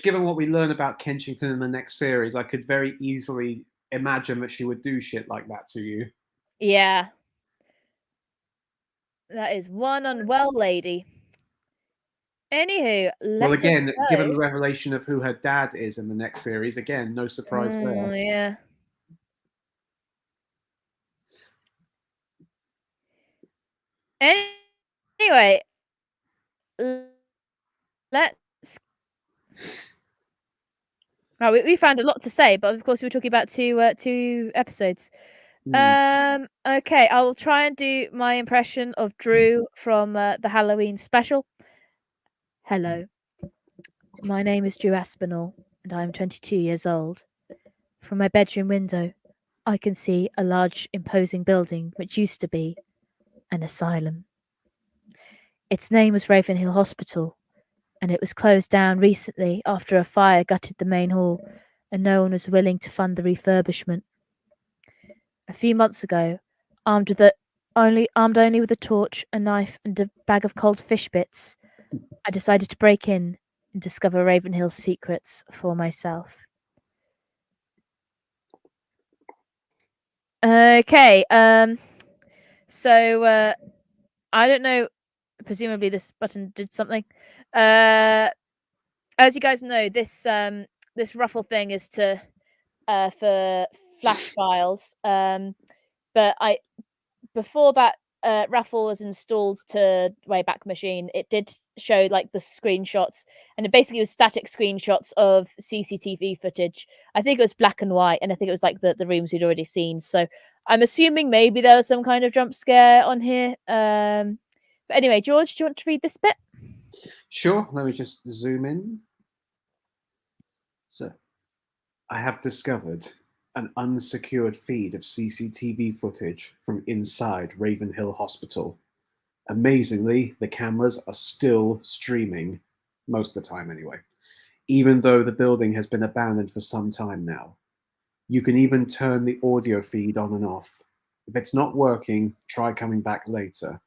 Given what we learn about Kensington in the next series, I could very easily imagine that she would do shit like that to you. Yeah. That is one unwell lady. Anywho, given the revelation of who her dad is in the next series, again, no surprise there. Yeah. Anyway, let's. Right, we found a lot to say, but of course we're talking about two episodes. Okay, I will try and do my impression of Drew from the Halloween special. Hello, my name is Drew Aspinall, and I am 22 years old. From my bedroom window, I can see a large, imposing building which used to be an asylum. Its name was Ravenhill Hospital, and it was closed down recently after a fire gutted the main hall, and no one was willing to fund the refurbishment. A few months ago, armed only with a torch, a knife, and a bag of cold fish bits, I decided to break in and discover Ravenhill's secrets for myself. Okay, so I don't know, presumably this button did something. As you guys know, this this ruffle thing is to for flash files. But before that raffle was installed to Wayback Machine, it did show like the screenshots, and it basically was static screenshots of CCTV footage. I think it was black and white, and I think it was like the rooms we'd already seen. So I'm assuming maybe there was some kind of jump scare on here. But anyway, George, do you want to read this bit? Sure, let me just zoom in. So, I have discovered an unsecured feed of CCTV footage from inside Ravenhill Hospital. Amazingly, the cameras are still streaming, most of the time anyway, even though the building has been abandoned for some time now. You can even turn the audio feed on and off. If it's not working, try coming back later.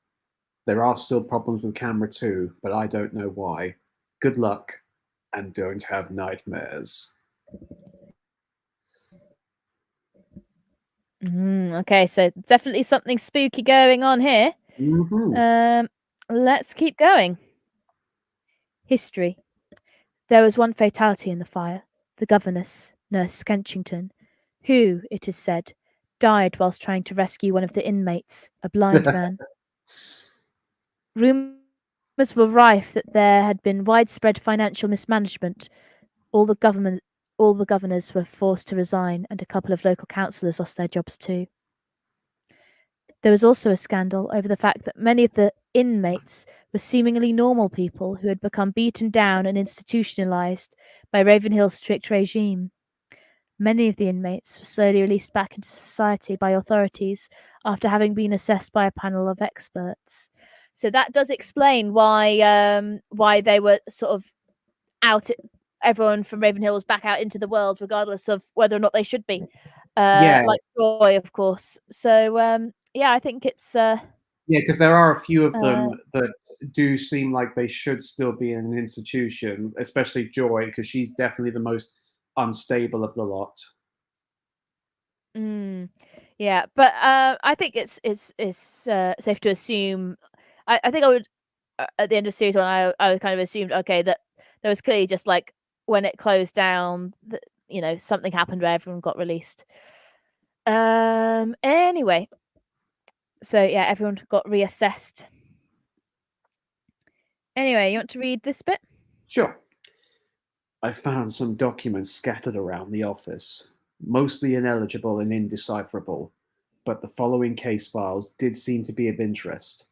There are still problems with camera 2, but I don't know why. Good luck, and don't have nightmares. Okay, so definitely something spooky going on here. Mm-hmm. Let's keep going. History. There was one fatality in the fire. The governess, Nurse Sketchington, who, it is said, died whilst trying to rescue one of the inmates, a blind man. Rumours were rife that there had been widespread financial mismanagement. All the governors were forced to resign, and a couple of local councillors lost their jobs too. There was also a scandal over the fact that many of the inmates were seemingly normal people who had become beaten down and institutionalized by Ravenhill's strict regime. Many of the inmates were slowly released back into society by authorities after having been assessed by a panel of experts. So that does explain why they were sort of out. Everyone from Ravenhill was back out into the world, regardless of whether or not they should be. Yeah. Like Joy, of course. So yeah, I think it's Yeah, because there are a few of them that do seem like they should still be in an institution, especially Joy, because she's definitely the most unstable of the lot. Yeah, but I think it's safe to assume. I think I would at the end of series 1, I kind of assumed that there was clearly just like when it closed down, that something happened where everyone got released. Anyway, so yeah, everyone got reassessed. Anyway, you want to read this bit? Sure. I found some documents scattered around the office, mostly ineligible and indecipherable, but the following case files did seem to be of interest.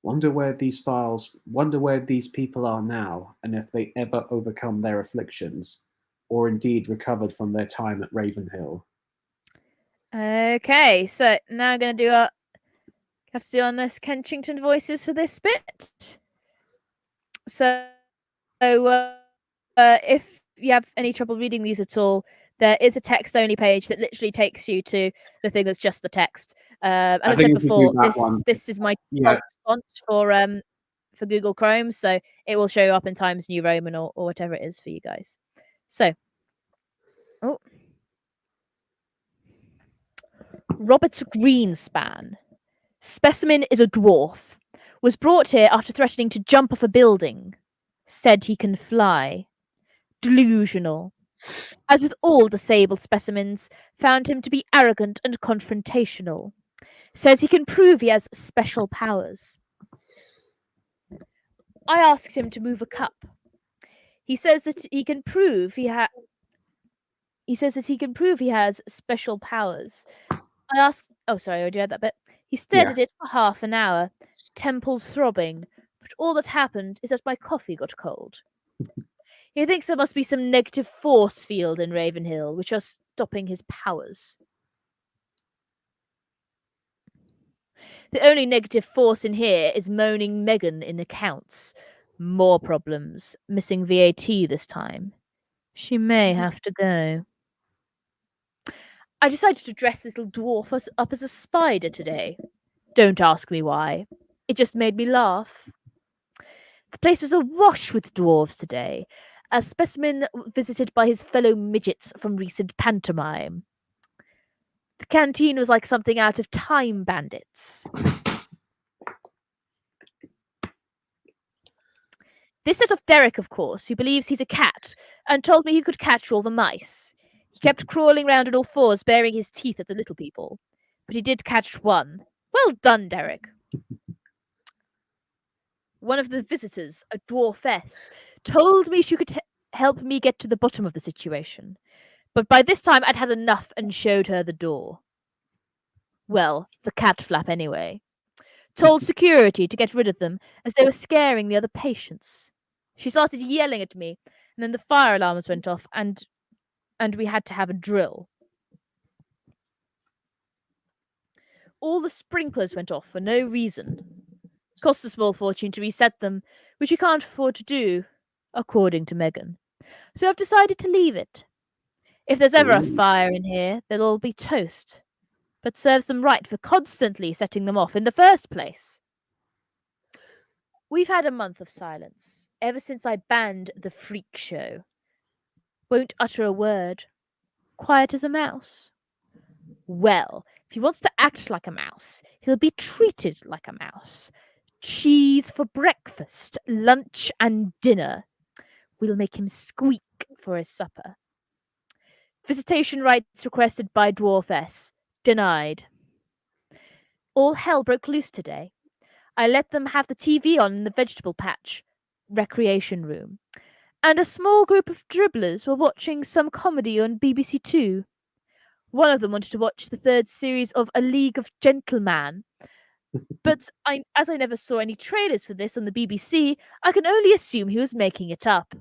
Wonder where these people are now, and if they ever overcome their afflictions, or indeed recovered from their time at Ravenhill. Okay, so now I'm going to do have to do our Nurse Kensington voices for this bit. So if you have any trouble reading these at all, there is a text-only page that literally takes you to the thing that's just the text. As I said before, this is my default font for Google Chrome, so it will show up in Times New Roman or whatever it is for you guys. So, Robert Greenspan. Specimen is a dwarf. Was brought here after threatening to jump off a building. Said he can fly. Delusional. As with all disabled specimens, found him to be arrogant and confrontational. Says he can prove he has special powers. I asked him to move a cup. He says that he can prove he has special powers. I asked. Oh, sorry, I already read that bit. He stared at it for half an hour, temples throbbing, but all that happened is that my coffee got cold. He thinks there must be some negative force field in Ravenhill, which are stopping his powers. The only negative force in here is moaning Megan in accounts. More problems. Missing VAT this time. She may have to go. I decided to dress little dwarf up as a spider today. Don't ask me why. It just made me laugh. The place was awash with dwarves today, a specimen visited by his fellow midgets from recent pantomime. The canteen was like something out of Time Bandits. This set off Derek, of course, who believes he's a cat, and told me he could catch all the mice. He kept crawling round on all fours, baring his teeth at the little people. But he did catch one. Well done, Derek. One of the visitors, a dwarfess, told me she could help me get to the bottom of the situation. But by this time I'd had enough and showed her the door. Well, the cat flap anyway. Told security to get rid of them, as they were scaring the other patients. She started yelling at me, and then the fire alarms went off, and we had to have a drill. All the sprinklers went off for no reason. Cost a small fortune to reset them, which you can't afford to do, according to Megan. So I've decided to leave it. If there's ever a fire in here, they'll all be toast. But serves them right for constantly setting them off in the first place. We've had a month of silence, ever since I banned the freak show. Won't utter a word. Quiet as a mouse. Well, if he wants to act like a mouse, he'll be treated like a mouse. Cheese for breakfast, lunch, and dinner. We'll make him squeak for his supper. Visitation rights requested by Dwarfess. Denied. All hell broke loose today. I let them have the TV on in the vegetable patch, recreation room, and a small group of dribblers were watching some comedy on BBC Two. One of them wanted to watch the third series of A League of Gentlemen, but as I never saw any trailers for this on the BBC, I can only assume he was making it up.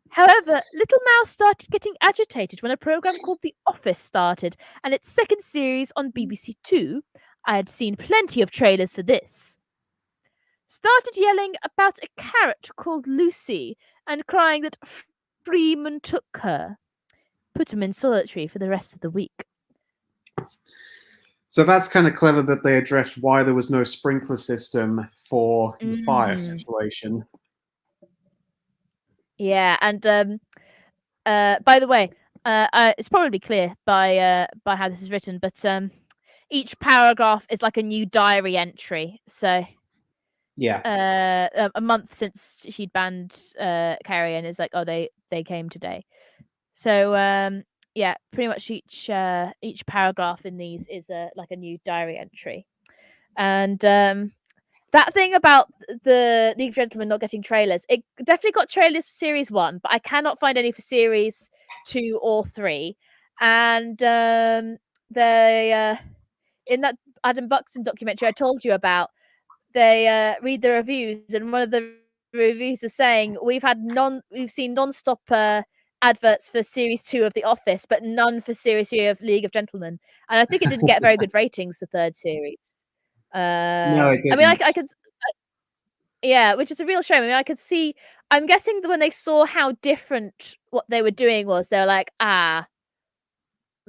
However, Little Mouse started getting agitated when a program called The Office started, and its second series on BBC Two. I had seen plenty of trailers for this. Started yelling about a carrot called Lucy and crying that Freeman took her. Put him in solitary for the rest of the week. So that's kind of clever that they addressed why there was no sprinkler system for the fire situation. Yeah, and by the way, it's probably clear by how this is written, but each paragraph is like a new diary entry. So yeah, a month since she'd banned Carrie, and it's like, oh, they came today. So yeah, pretty much each paragraph in these is like a new diary entry, and that thing about the League of Gentlemen not getting trailers, it definitely got trailers for series 1, but I cannot find any for series 2 or 3. And they in that Adam Buxton documentary I told you about, they read the reviews, and one of the reviews is saying we've seen non-stop adverts for series 2 of The Office, but none for series 3 of League of Gentlemen. And I think it didn't get very good ratings, the third series. no, it didn't. I mean, I could, yeah, which is a real shame. I mean, I could see. I'm guessing that when they saw how different what they were doing was, they were like, I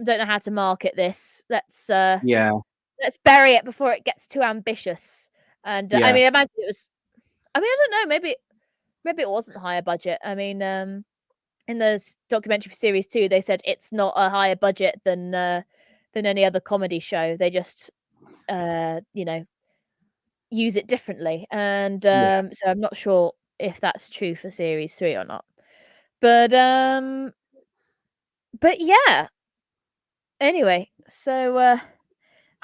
don't know how to market this. Let's bury it before it gets too ambitious. And I mean, imagine it was. I mean, I don't know. Maybe it wasn't higher budget. I mean, in the documentary for series 2, they said it's not a higher budget than any other comedy show. They just use it differently, and so I'm not sure if that's true for series 3 or not, but yeah, anyway, so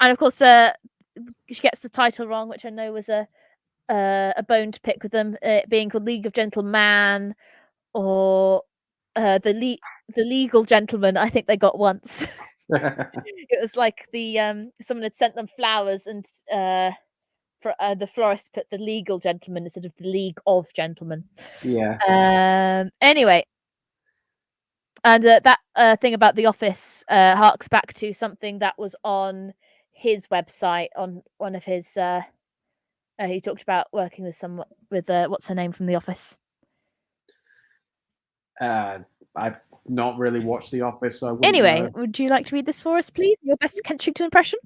and of course she gets the title wrong, which I know was a bone to pick with them, being called League of Gentlemen or the Legal Gentleman. I think they got once. It was like someone had sent them flowers, and for the florist put the Legal Gentleman instead of the League of Gentlemen. Yeah. Anyway, and that thing about The Office harks back to something that was on his website, on one of his. He talked about working with what's her name from The Office. I've not really watched The Office, so I wouldn't anyway, know. Would you like to read this for us, please? Your best Kensington impression?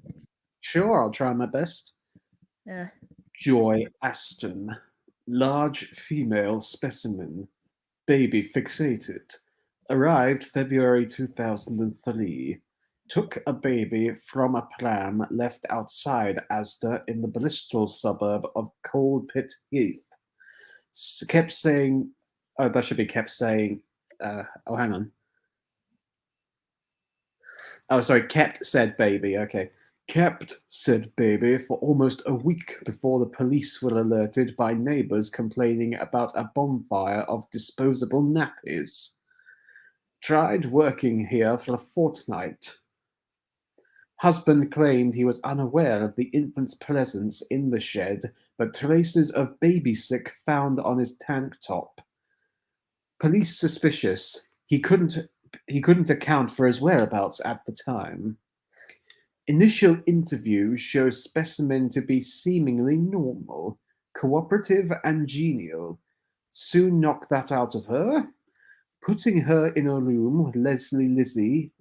Sure, I'll try my best. Yeah. Joy Aston. Large female specimen. Baby fixated. Arrived February 2003. Took a baby from a pram left outside Asda in the Bristol suburb of Coldpit Heath. Kept saying, oh, that should be kept saying, oh, hang on. Oh, sorry, kept said baby, okay. Kept said baby for almost a week before the police were alerted by neighbours complaining about a bonfire of disposable nappies. Tried working here for a fortnight. Husband claimed he was unaware of the infant's presence in the shed, but traces of baby sick found on his tank top. Police suspicious. He couldn't account for his whereabouts at the time. Initial interviews show specimen to be seemingly normal, cooperative and genial. Soon knocked that out of her, putting her in a room with Leslie Lizzie,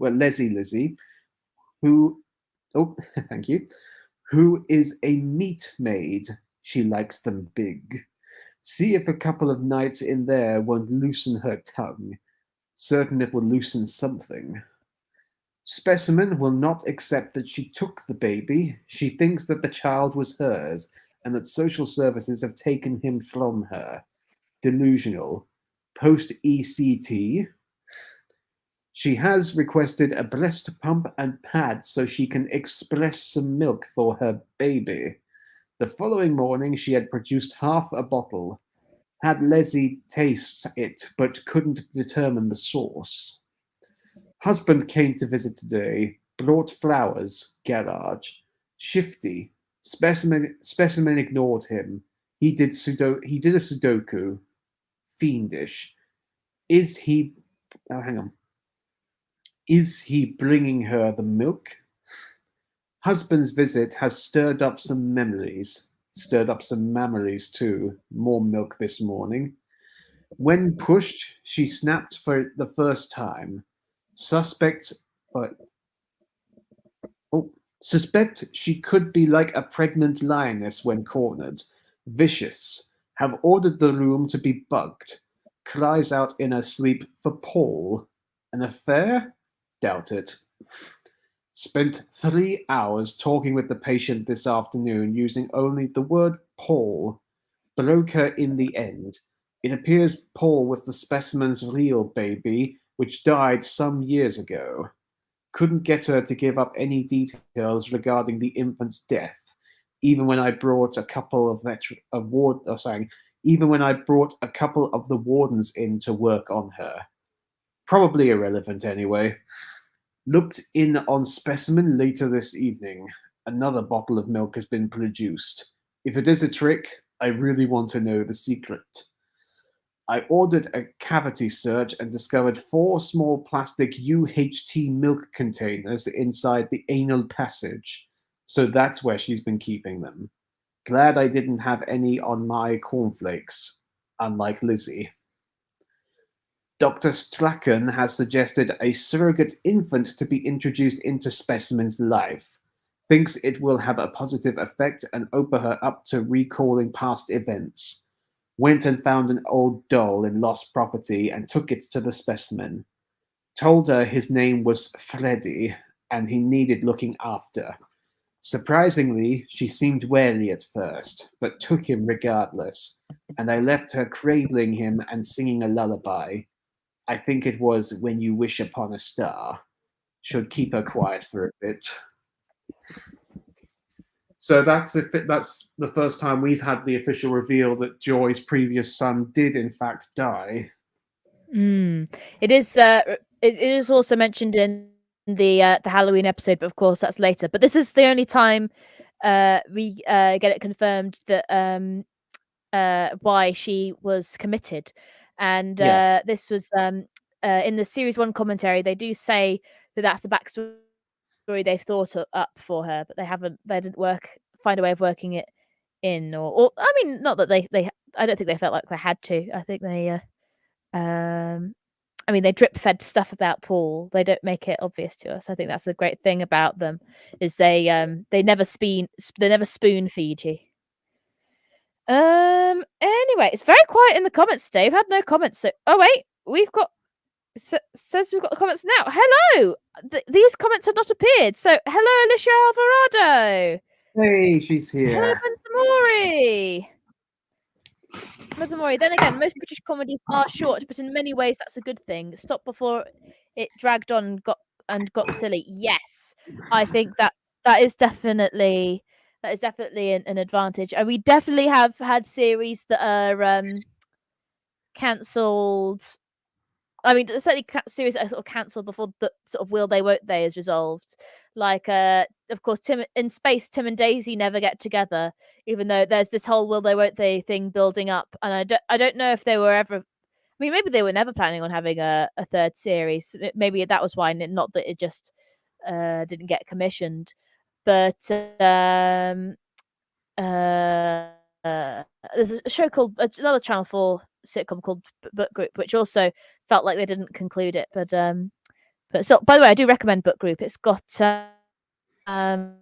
who, oh, thank you, who is a meat maid. She likes them big. See if a couple of nights in there won't loosen her tongue. Certain it will loosen something. Specimen will not accept that she took the baby. She thinks that the child was hers and that social services have taken him from her. Delusional. Post ECT. She has requested a breast pump and pads so she can express some milk for her baby. The following morning, she had produced half a bottle. Had Leslie taste it, but couldn't determine the source. Husband came to visit today. Brought flowers. Garage. Shifty. Specimen ignored him. He did a Sudoku. Fiendish. Is he? Oh, hang on. Is he bringing her the milk? Husband's visit has stirred up some memories. Stirred up some memories too. More milk this morning. When pushed, she snapped for the first time. Suspect she could be like a pregnant lioness when cornered. Vicious. Have ordered the room to be bugged. Cries out in her sleep for Paul. An affair? Doubt it. Spent 3 hours talking with the patient this afternoon using only the word Paul. Broke her in the end. It appears Paul was the specimen's real baby, which died some years ago. Couldn't get her to give up any details regarding the infant's death, even when I brought a couple of even when I brought a couple of the wardens in to work on her. Probably irrelevant anyway. Looked in on specimen later this evening. Another bottle of milk has been produced. If it is a trick, I really want to know the secret. I ordered a cavity search and discovered 4 small plastic UHT milk containers inside the anal passage. So that's where she's been keeping them. Glad I didn't have any on my cornflakes, unlike Lizzie. Dr. Strachan has suggested a surrogate infant to be introduced into specimen's life. Thinks it will have a positive effect and open her up to recalling past events. Went and found an old doll in lost property and took it to the specimen. Told her his name was Freddy and he needed looking after. Surprisingly, she seemed wary at first, but took him regardless, and I left her cradling him and singing a lullaby. I think it was When You Wish Upon a Star. Should keep her quiet for a bit. So that's the first time we've had the official reveal that Joy's previous son did in fact die. It is. It is also mentioned in the Halloween episode, but of course that's later. But this is the only time we get it confirmed that why she was committed, and Yes. this was in the series 1 commentary. They do say that that's the backstory they've thought up for her, but they didn't find a way of working it in, or I mean, not that they I don't think they felt like they had to. I think they I mean, they drip fed stuff about Paul. They don't make it obvious to us. I think that's a great thing about them, is they never spoon feed you. Anyway, it's very quiet in the comments today. We've had no comments. So, oh wait, we've got. Says we've got the comments now. Hello. These comments have not appeared. So, hello, Alicia Alvarado. Hey, she's here. Hello, Mori. Then again, most British comedies are short, but in many ways that's a good thing. Stop before it dragged on and got silly. Yes, I think that is definitely an advantage. And we definitely have had series that are cancelled. I mean, certainly series that are sort of cancelled before the sort of will they won't they is resolved. Like, of course, Tim and Daisy never get together, even though there's this whole will they won't they thing building up. And I don't know if they were ever. I mean, maybe they were never planning on having a third series. Maybe that was why, not that it just didn't get commissioned. But there's a show called another Channel 4 sitcom called Book Group, which also felt like they didn't conclude it. But so, by the way, I do recommend Book Group. It's got can't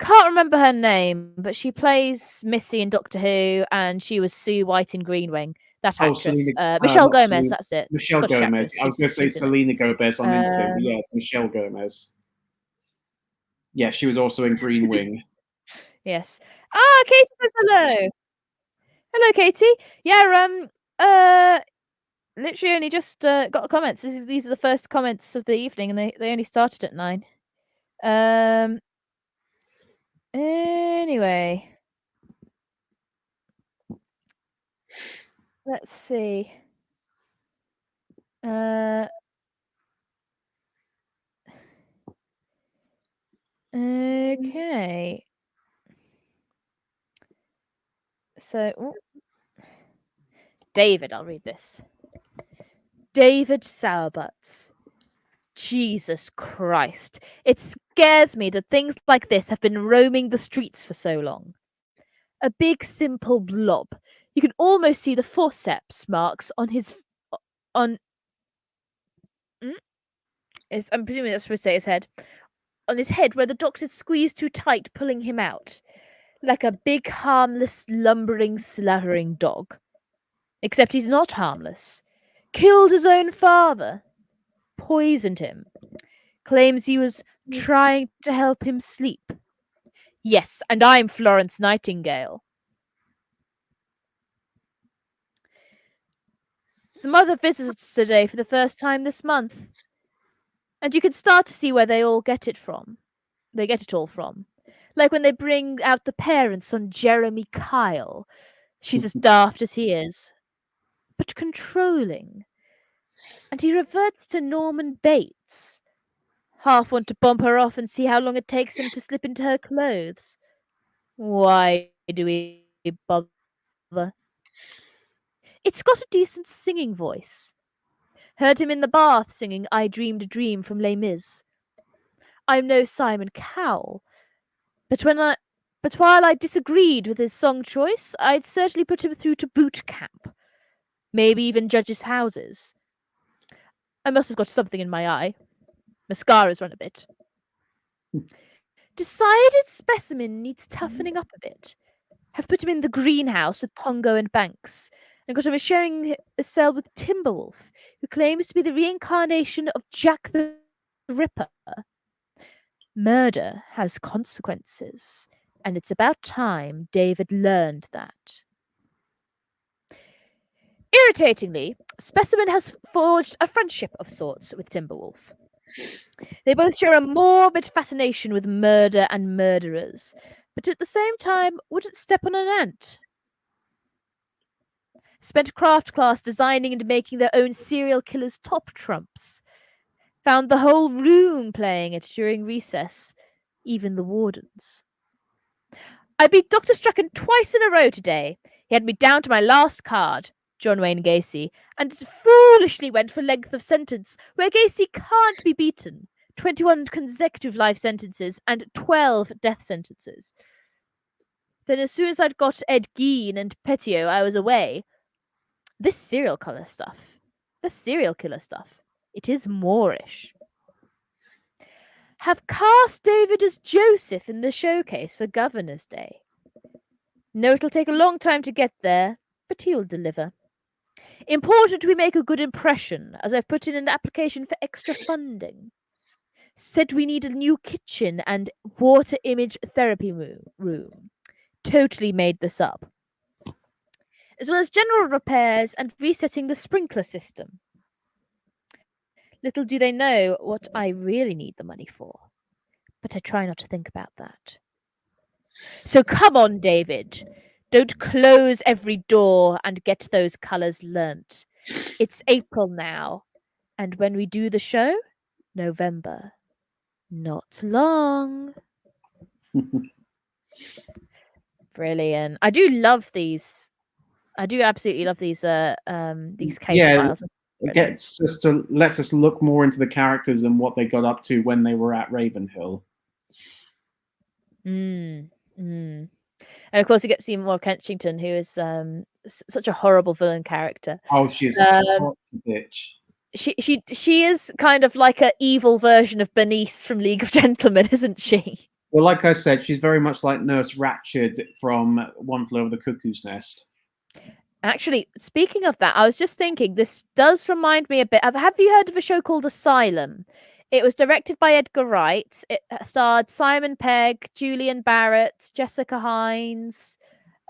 remember her name, but she plays Missy in Doctor Who, and she was Sue White in Green Wing. That actress, Michelle Gomez. That's it. Michelle Scottish Gomez. actress. I was going to say Selena Gomez on instinct, but yeah, it's Michelle Gomez. Yeah, she was also in Green Wing. Yes. Ah, Katie says hello. Hello, Katie. Yeah. Literally only just got comments. These are the first comments of the evening, and they only started at 9. Anyway, let's see. Okay. So, David, I'll read this. David Sourbuts. Jesus Christ. It scares me that things like this have been roaming the streets for so long. A big, simple blob. You can almost see the forceps marks on his... I'm presuming that's supposed to say his head. On his head where the doctors squeezed too tight, pulling him out. Like a big, harmless, lumbering, sluttering dog. Except he's not harmless. Killed his own father. Poisoned him. Claims he was trying to help him sleep. Yes, and I'm Florence Nightingale. The mother visits today for the first time this month. And you can start to see where they all get it from. They get it all from. Like when they bring out the parents on Jeremy Kyle. She's as daft as he is. But controlling. And he reverts to Norman Bates. Half want to bump her off and see how long it takes him to slip into her clothes. Why do we bother? It's got a decent singing voice. Heard him in the bath singing I Dreamed a Dream from Les Mis. I'm no Simon Cowell, but while I disagreed with his song choice, I'd certainly put him through to boot camp. Maybe even judges' houses. I must have got something in my eye. Mascara's run a bit. Decided specimen needs toughening up a bit. Have put him in the greenhouse with Pongo and Banks, and got him sharing a cell with Timberwolf, who claims to be the reincarnation of Jack the Ripper. Murder has consequences, and it's about time David learned that. Irritatingly, Specimen has forged a friendship of sorts with Timberwolf. They both share a morbid fascination with murder and murderers, but at the same time wouldn't step on an ant. Spent craft class designing and making their own serial killers' top trumps. Found the whole room playing it during recess, even the wardens. I beat Dr. Strachan twice in a row today. He had me down to my last card, John Wayne Gacy, and foolishly went for length of sentence, where Gacy can't be beaten. 21 consecutive life sentences and 12 death sentences. Then as soon as I'd got Ed Gein and Petio, I was away. This serial killer stuff, it is Moorish. Have cast David as Joseph in the showcase for Governor's Day. No, it'll take a long time to get there, but he'll deliver. Important we make a good impression, as I've put in an application for extra funding. Said we need a new kitchen and water image therapy room. Totally made this up. As well as general repairs and resetting the sprinkler system. Little do they know what I really need the money for. But I try not to think about that. So come on, David. Don't close every door and get those colours learnt. It's April now. And when we do the show, November. Not long. Brilliant. I do love these. I do absolutely love these case files. It lets us look more into the characters and what they got up to when they were at Ravenhill. And of course, you get to see more Kensington, who is such a horrible villain character. Oh, she's such a bitch. She is kind of like an evil version of Bernice from League of Gentlemen, isn't she? Well, like I said, she's very much like Nurse Ratched from One Flew Over the Cuckoo's Nest. Actually, speaking of that, I was just thinking this does remind me a bit of. Have you heard of a show called Asylum? It was directed by Edgar Wright. It starred Simon Pegg, Julian Barrett, Jessica Hines,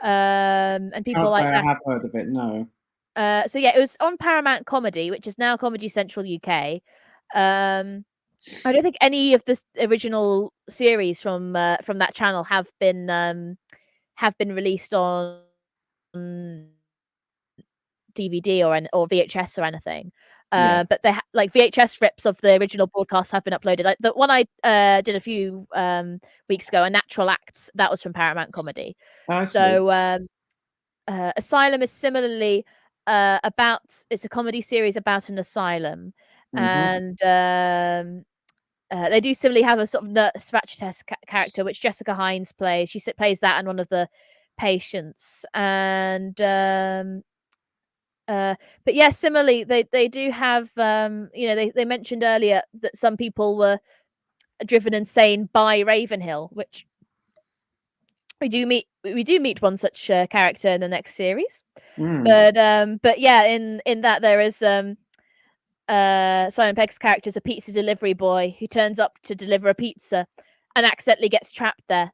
and people like that. I have heard of it. No. So yeah, it was on Paramount Comedy, which is now Comedy Central UK. I don't think any of the original series from that channel have been released on DVD or VHS or anything. But they like VHS rips of the original broadcasts have been uploaded. Like the one I did a few weeks ago, A Natural Acts, that was from Paramount Comedy. So Asylum is similarly it's a comedy series about an asylum, and they do similarly have a sort of Nurse Ratched character, which Jessica Hines plays. She plays that and one of the patients, and but yeah, similarly they do have they mentioned earlier that some people were driven insane by Ravenhill, which we do meet one such character in the next series. But yeah, in that there is Simon Pegg's character is a pizza delivery boy who turns up to deliver a pizza and accidentally gets trapped there.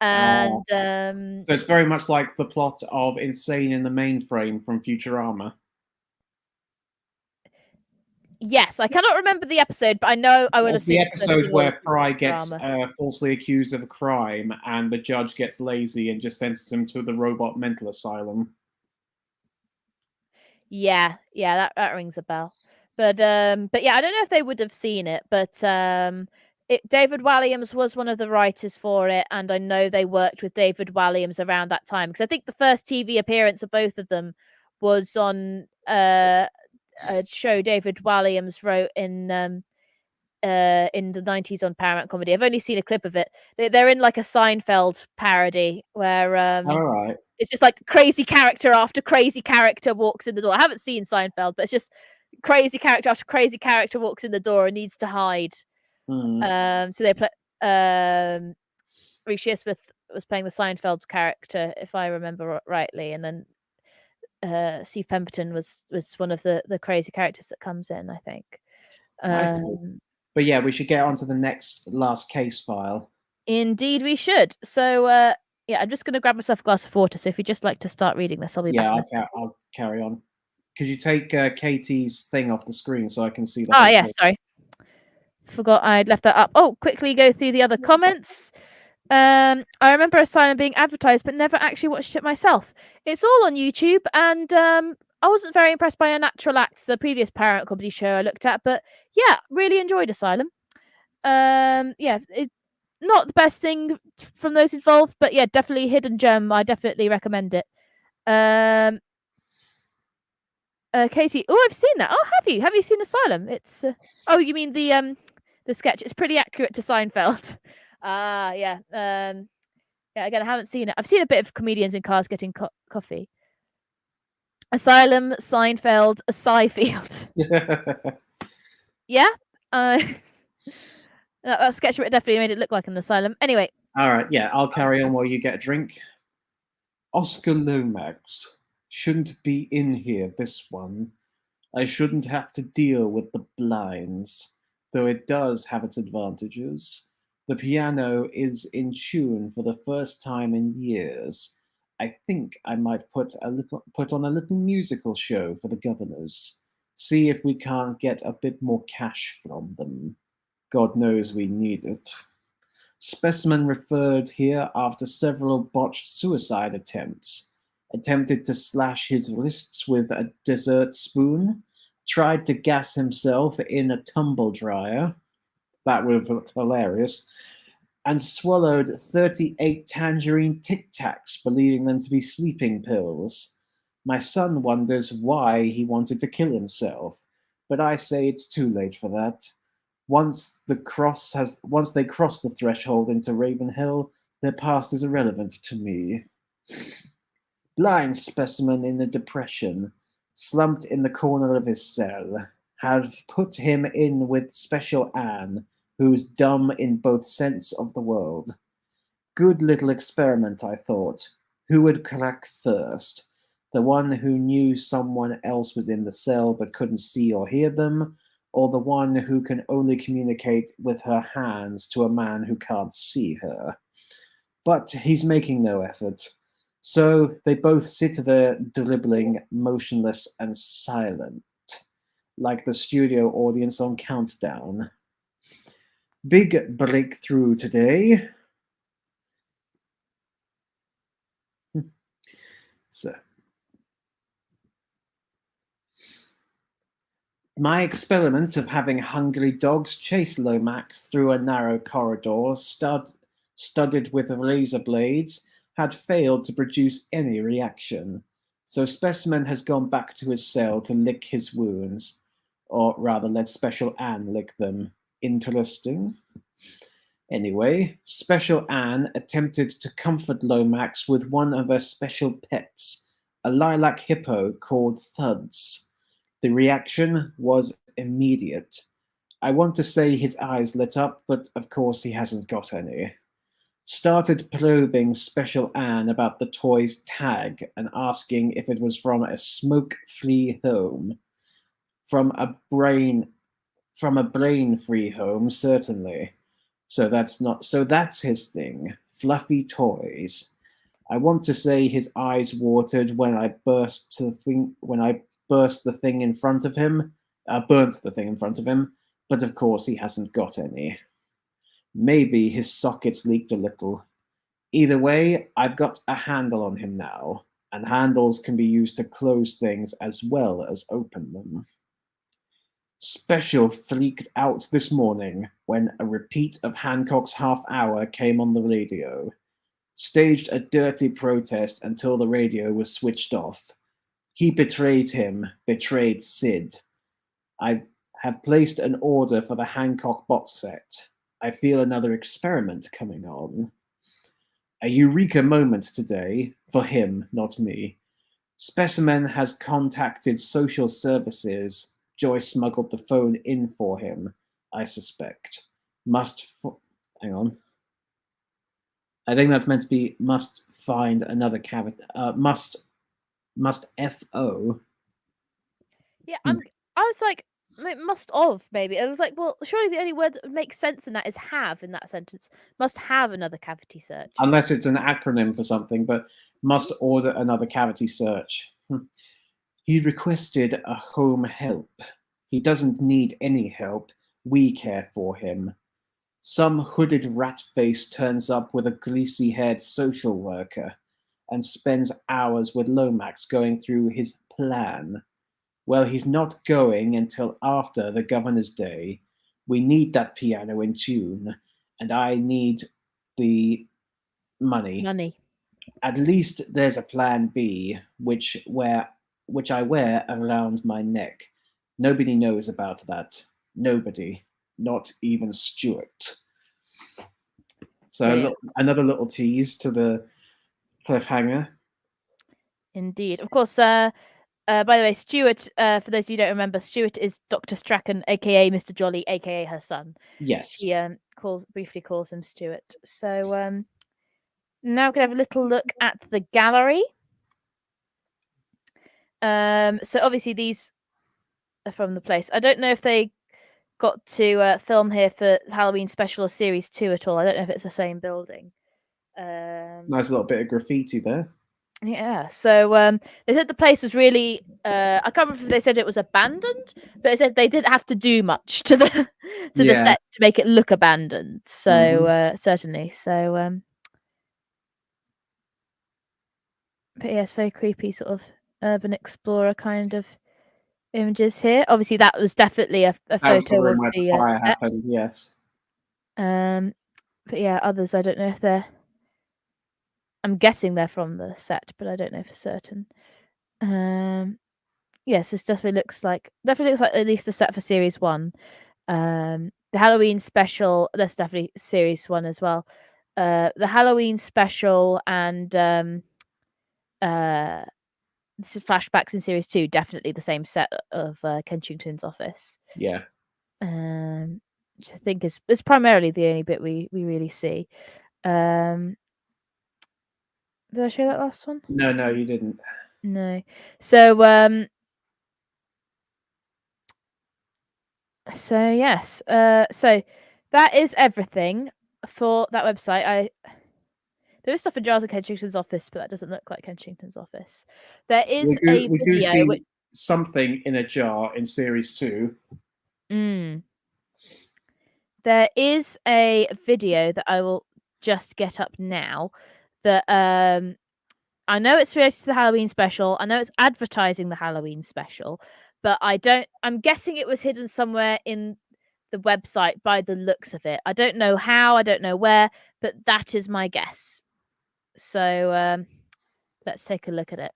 And so it's very much like the plot of Insane in the Mainframe from Futurama. Yes, I cannot remember the episode, but I know I would have seen the episode where Fry gets falsely accused of a crime and the judge gets lazy and just sentences him to the robot mental asylum. Yeah, that rings a bell. But yeah, I don't know if they would have seen it, but David Walliams was one of the writers for it, and I know they worked with David Walliams around that time, because I think the first TV appearance of both of them was on a show David Walliams wrote in the 90s on Paramount Comedy. I've only seen a clip of it. They're in like a Seinfeld parody where all right. It's just like crazy character after crazy character walks in the door. I haven't seen Seinfeld, but it's just crazy character after crazy character walks in the door and needs to hide. So they play Reece Shearsmith was playing the Seinfeld character, if I remember rightly, and then Steve Pemberton was one of the crazy characters that comes in, I think. I see. But yeah, we should get on to the last case file. Indeed we should. So yeah, I'm just going to grab myself a glass of water, so if you'd just like to start reading this, I'll be back. Yeah, I'll carry on. Could you take Katie's thing off the screen so I can see the yeah, sorry. Forgot I'd left that up. Oh, quickly go through the other comments. I remember Asylum being advertised, but never actually watched it myself. It's all on YouTube, and I wasn't very impressed by A Natural Acts, the previous Paramount Comedy show I looked at, but yeah, really enjoyed Asylum. Yeah, it's not the best thing from those involved, but yeah, definitely hidden gem. I definitely recommend it. Katie, oh, I've seen that. Oh, have you? Have you seen Asylum? It's oh, you mean the sketch? It's pretty accurate to Seinfeld. Yeah. Yeah. Again, I haven't seen it. I've seen a bit of comedians in cars getting coffee. Asylum, Seinfeld, Seinfeld. Yeah. That sketch definitely made it look like an asylum. Anyway. All right. Yeah, I'll carry on while you get a drink. Oscar Lomax shouldn't be in here, this one. I shouldn't have to deal with the blinds, though it does have its advantages. The piano is in tune for the first time in years. I think I might put on a little musical show for the governors. See if we can't get a bit more cash from them. God knows we need it. Specimen referred here after several botched suicide attempts. Attempted to slash his wrists with a dessert spoon. Tried to gas himself in a tumble dryer. That would have looked hilarious. And swallowed 38 tangerine Tic Tacs, believing them to be sleeping pills. My son wonders why he wanted to kill himself, but I say it's too late for that. Once they cross the threshold into Ravenhill, their past is irrelevant to me. Blind specimen in a depression, slumped in the corner of his cell, have put him in with Special Anne, who's dumb in both sense of the word. Good little experiment, I thought. Who would crack first? The one who knew someone else was in the cell but couldn't see or hear them, or the one who can only communicate with her hands to a man who can't see her? But he's making no effort. So they both sit there dribbling, motionless and silent, like the studio audience on Countdown. Big breakthrough today. So, my experiment of having hungry dogs chase Lomax through a narrow corridor studded with razor blades had failed to produce any reaction. So Specimen has gone back to his cell to lick his wounds, or rather let Special Anne lick them. Interesting. Anyway, Special Anne attempted to comfort Lomax with one of her special pets, a lilac hippo called Thuds. The reaction was immediate. I want to say his eyes lit up, but of course he hasn't got any. Started probing Special Anne about the toy's tag and asking if it was from a smoke-free home. From a brain-free home, certainly. So that's his thing. Fluffy toys. I want to say his eyes watered when I burst the thing in front of him, burnt the thing in front of him, but of course he hasn't got any. Maybe his sockets leaked a little. Either way, I've got a handle on him now, and handles can be used to close things as well as open them. Special freaked out this morning when a repeat of Hancock's half hour came on the radio. Staged a dirty protest until the radio was switched off. He betrayed him, betrayed Sid. I have placed an order for the Hancock box set. I feel another experiment coming on. A eureka moment today, for him, not me. Specimen has contacted social services. Joy smuggled the phone in for him, I suspect. Hang on. I think that's meant to be must find another cavity. Must FO. Yeah, I was like, must of, maybe. I was like, well, surely the only word that would make sense in that is have in that sentence. Must have another cavity search. Unless it's an acronym for something, but must order another cavity search. He requested a home help. He doesn't need any help. We care for him. Some hooded rat face turns up with a greasy-haired social worker and spends hours with Lomax going through his plan. Well, he's not going until after the governor's day. We need that piano in tune, and I need the money. At least there's a plan B, which I wear around my neck. Nobody knows about that. Nobody. Not even Stuart. So another little tease to the cliffhanger. Indeed. Of course, by the way, Stuart, for those of you who don't remember, Stuart is Dr. Strachan, aka Mr. Jolly, aka her son. Yes. She briefly calls him Stuart. So Now we can have a little look at the gallery. So obviously these are from the place. I don't know if they got to film here for Halloween Special or Series 2 at all. I don't know if it's the same building. Nice little bit of graffiti there. Yeah, so they said the place was really I can't remember if they said it was abandoned, but they said they didn't have to do much to the the set to make it look abandoned. So certainly. So but yeah, it's very creepy, sort of urban explorer kind of images here. Obviously that was definitely a photo of the fire set. happened, yes. But yeah, others I don't know if they're I'm guessing they're from the set, but I don't know for certain. Yes, this definitely looks like at least the set for series 1. The Halloween special, that's definitely series 1 as well. The Halloween special and flashbacks in series 2, definitely the same set of Kensington's office. Yeah. Which I think is primarily the only bit we really see. Did I show that last one? No, you didn't. No. So so yes. So that is everything for that website. There is stuff in Giles and Kensington's office, but that doesn't look like Kensington's office. There is we a do video see something in a jar in series 2. There is a video that I will just get up now that I know it's related to the Halloween special. I know it's advertising the Halloween special, but I'm guessing it was hidden somewhere in the website by the looks of it. I don't know how, I don't know where, but that is my guess. So let's take a look at it.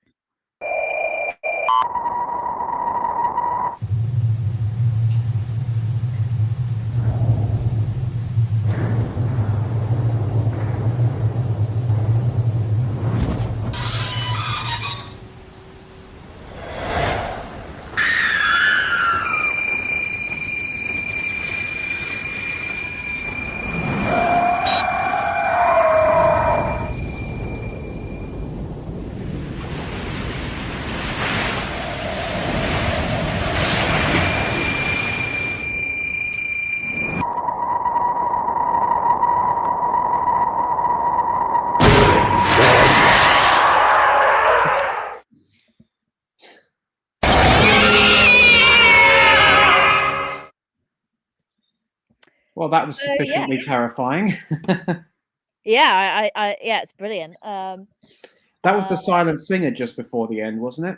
Well, that was sufficiently terrifying. Yeah, I yeah, it's brilliant. That was the silent singer just before the end, wasn't it?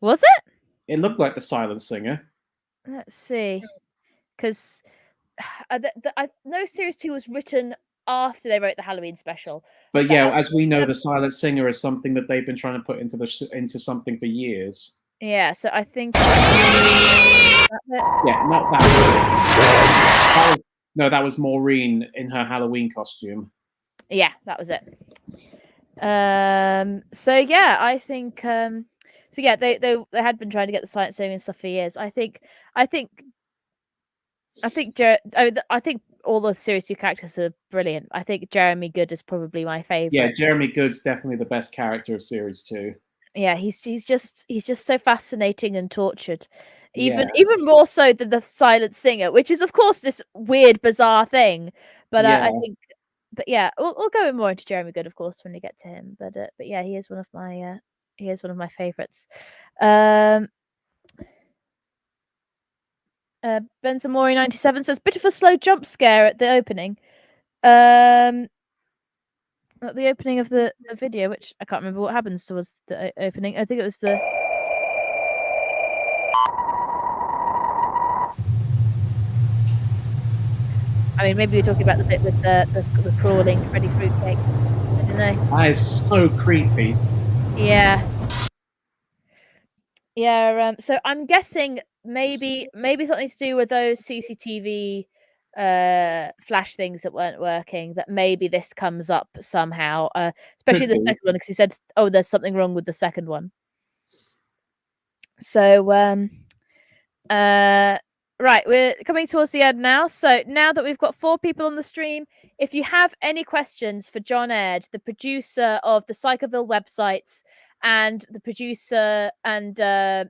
Was it? It looked like the silent singer. Let's see, because I know series 2 was written after they wrote the Halloween special. But yeah, as we know, the silent singer is something that they've been trying to put into something for years. Yeah, so I think. Yeah, not that. That was Maureen in her Halloween costume. Yeah, that was it. So yeah, I think. So yeah, they had been trying to get the silent singer and stuff for years. I think all the series 2 characters are brilliant. I think Jeremy Good is probably my favorite. Yeah, Jeremy Good's definitely the best character of series 2. Yeah, he's just so fascinating and tortured. Even more so than the silent singer, which is of course this weird, bizarre thing. But I think, but yeah, we'll go more into Jeremy Good, of course, when we get to him. But yeah, he is one of my favorites. Benson Mori 97 says bit of a slow jump scare at the opening. At the opening of the video, which I can't remember what happens towards the opening. I think it was the. I mean, maybe you're talking about the bit with the crawling Freddy fruitcake. I don't know. That is so creepy. Yeah. Yeah. So I'm guessing maybe something to do with those CCTV flash things that weren't working. That maybe this comes up somehow, especially the second one, because he said, "Oh, there's something wrong with the second one." So right, Right, we're coming towards the end now. So now that we've got 4 people on the stream, if you have any questions for John Aird, the producer of the PSYCHOVILLE websites and the producer and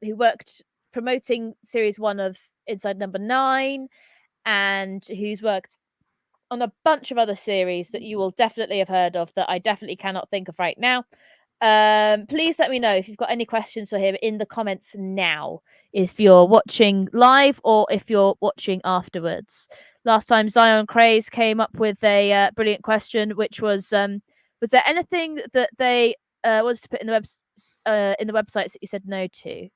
who worked promoting series 1 of Inside Number 9 and who's worked on a bunch of other series that you will definitely have heard of that I definitely cannot think of right now. Please let me know if you've got any questions for him in the comments now, if you're watching live or if you're watching afterwards. Last time Zion Craze came up with a brilliant question, which was there anything that they wanted to put in the websites that you said no to?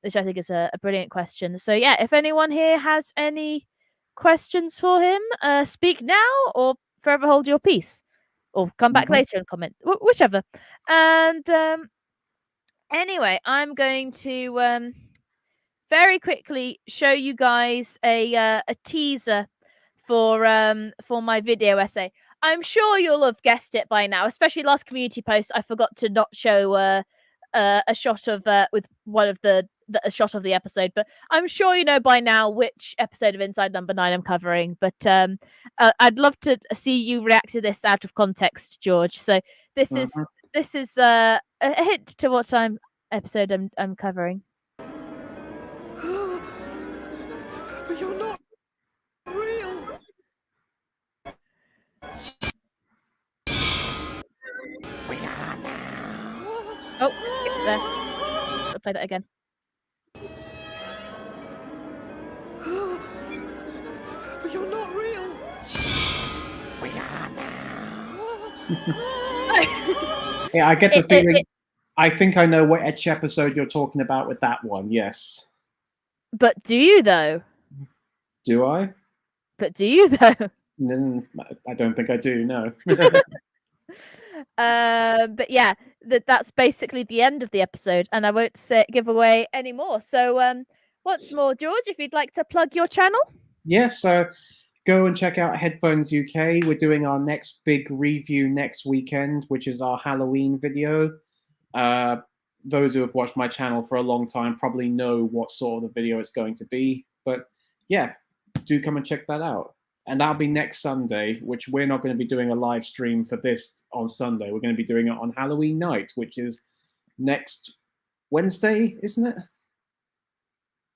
Which I think is a brilliant question. So yeah, if anyone here has any questions for him, speak now or forever hold your peace. Or come back later and comment, whichever. And anyway, I'm going to very quickly show you guys a teaser for my video essay. I'm sure you'll have guessed it by now, especially last community post. I forgot to not show a shot of with one of a shot of the episode, but I'm sure you know by now which episode of Inside Number 9 I'm covering. But I'd love to see you react to this out of context, George. So this is a hint to what episode I'm covering. But you're not real. We are now. Oh, skip there. I'll play that again. But you're not real. We are now. Yeah, I get the feeling. I think I know which episode you're talking about with that one. Yes. But do you though? Do I? But do you though? No, I don't think I do. No. But yeah, that's basically the end of the episode, and I won't give away any more. So once more, George, if you'd like to plug your channel. Yeah, so go and check out Headphones UK. We're doing our next big review next weekend, which is our Halloween video. Those who have watched my channel for a long time probably know what sort of the video it's going to be. But yeah, do come and check that out. And that'll be next Sunday, which we're not going to be doing a live stream for this on Sunday. We're going to be doing it on Halloween night, which is next Wednesday, isn't it?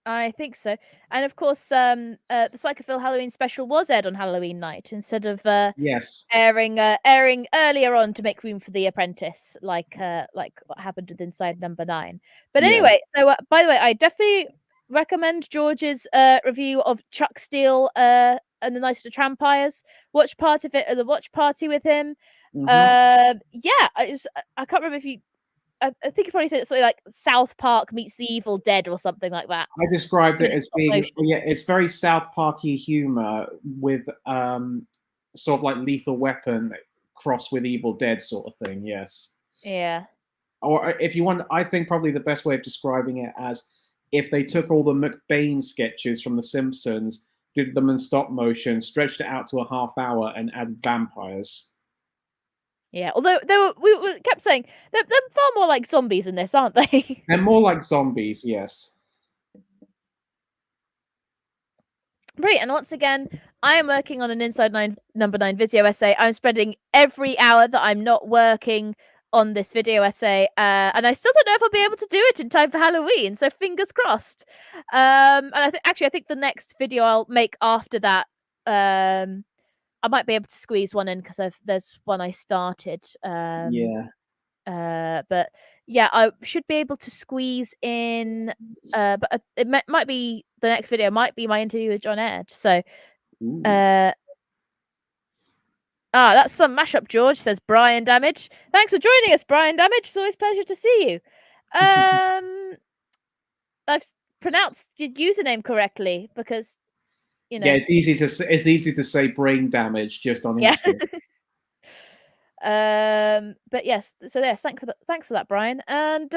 I think so. And of course, the PSYCHOVILLE Halloween special was aired on Halloween night instead of Yes. airing earlier on to make room for The Apprentice, like what happened with Inside Number 9. But anyway, so by the way, I definitely recommend George's review of Chuck Steele and the Night of the Trampires. Watch part of it at the watch party with him. Yeah, I can't remember if you. I think you probably said it's something like South Park meets The Evil Dead or something like that. I described it as being, it's very South Parky humor with sort of like Lethal Weapon crossed with Evil Dead sort of thing. Yes. Yeah. Or if you want, I think probably the best way of describing it as if they took all the McBain sketches from The Simpsons, did them in stop motion, stretched it out to a half hour, and added vampires. Yeah, although we kept saying they're far more like zombies in this, aren't they? They're more like zombies, yes. Brilliant. And once again, I am working on an Inside Number 9 video essay. I'm spending every hour that I'm not working on this video essay, and I still don't know if I'll be able to do it in time for Halloween. So fingers crossed. And I think the next video I'll make after that. I might be able to squeeze one in because there's one I started. But yeah, I should be able to squeeze in. But it might be the next video. Might be my interview with John Aird. So, that's some mashup. George says Brian Damage. Thanks for joining us, Brian Damage. It's always a pleasure to see you. I've pronounced your username correctly because. You know. Yeah, it's easy to say brain damage just on instinct. But yes, so yes, thanks for that, Brian. And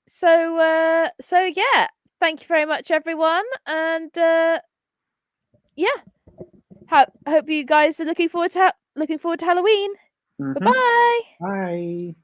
so yeah, thank you very much, everyone. And yeah, hope you guys are looking forward to Halloween. Bye-bye. Bye.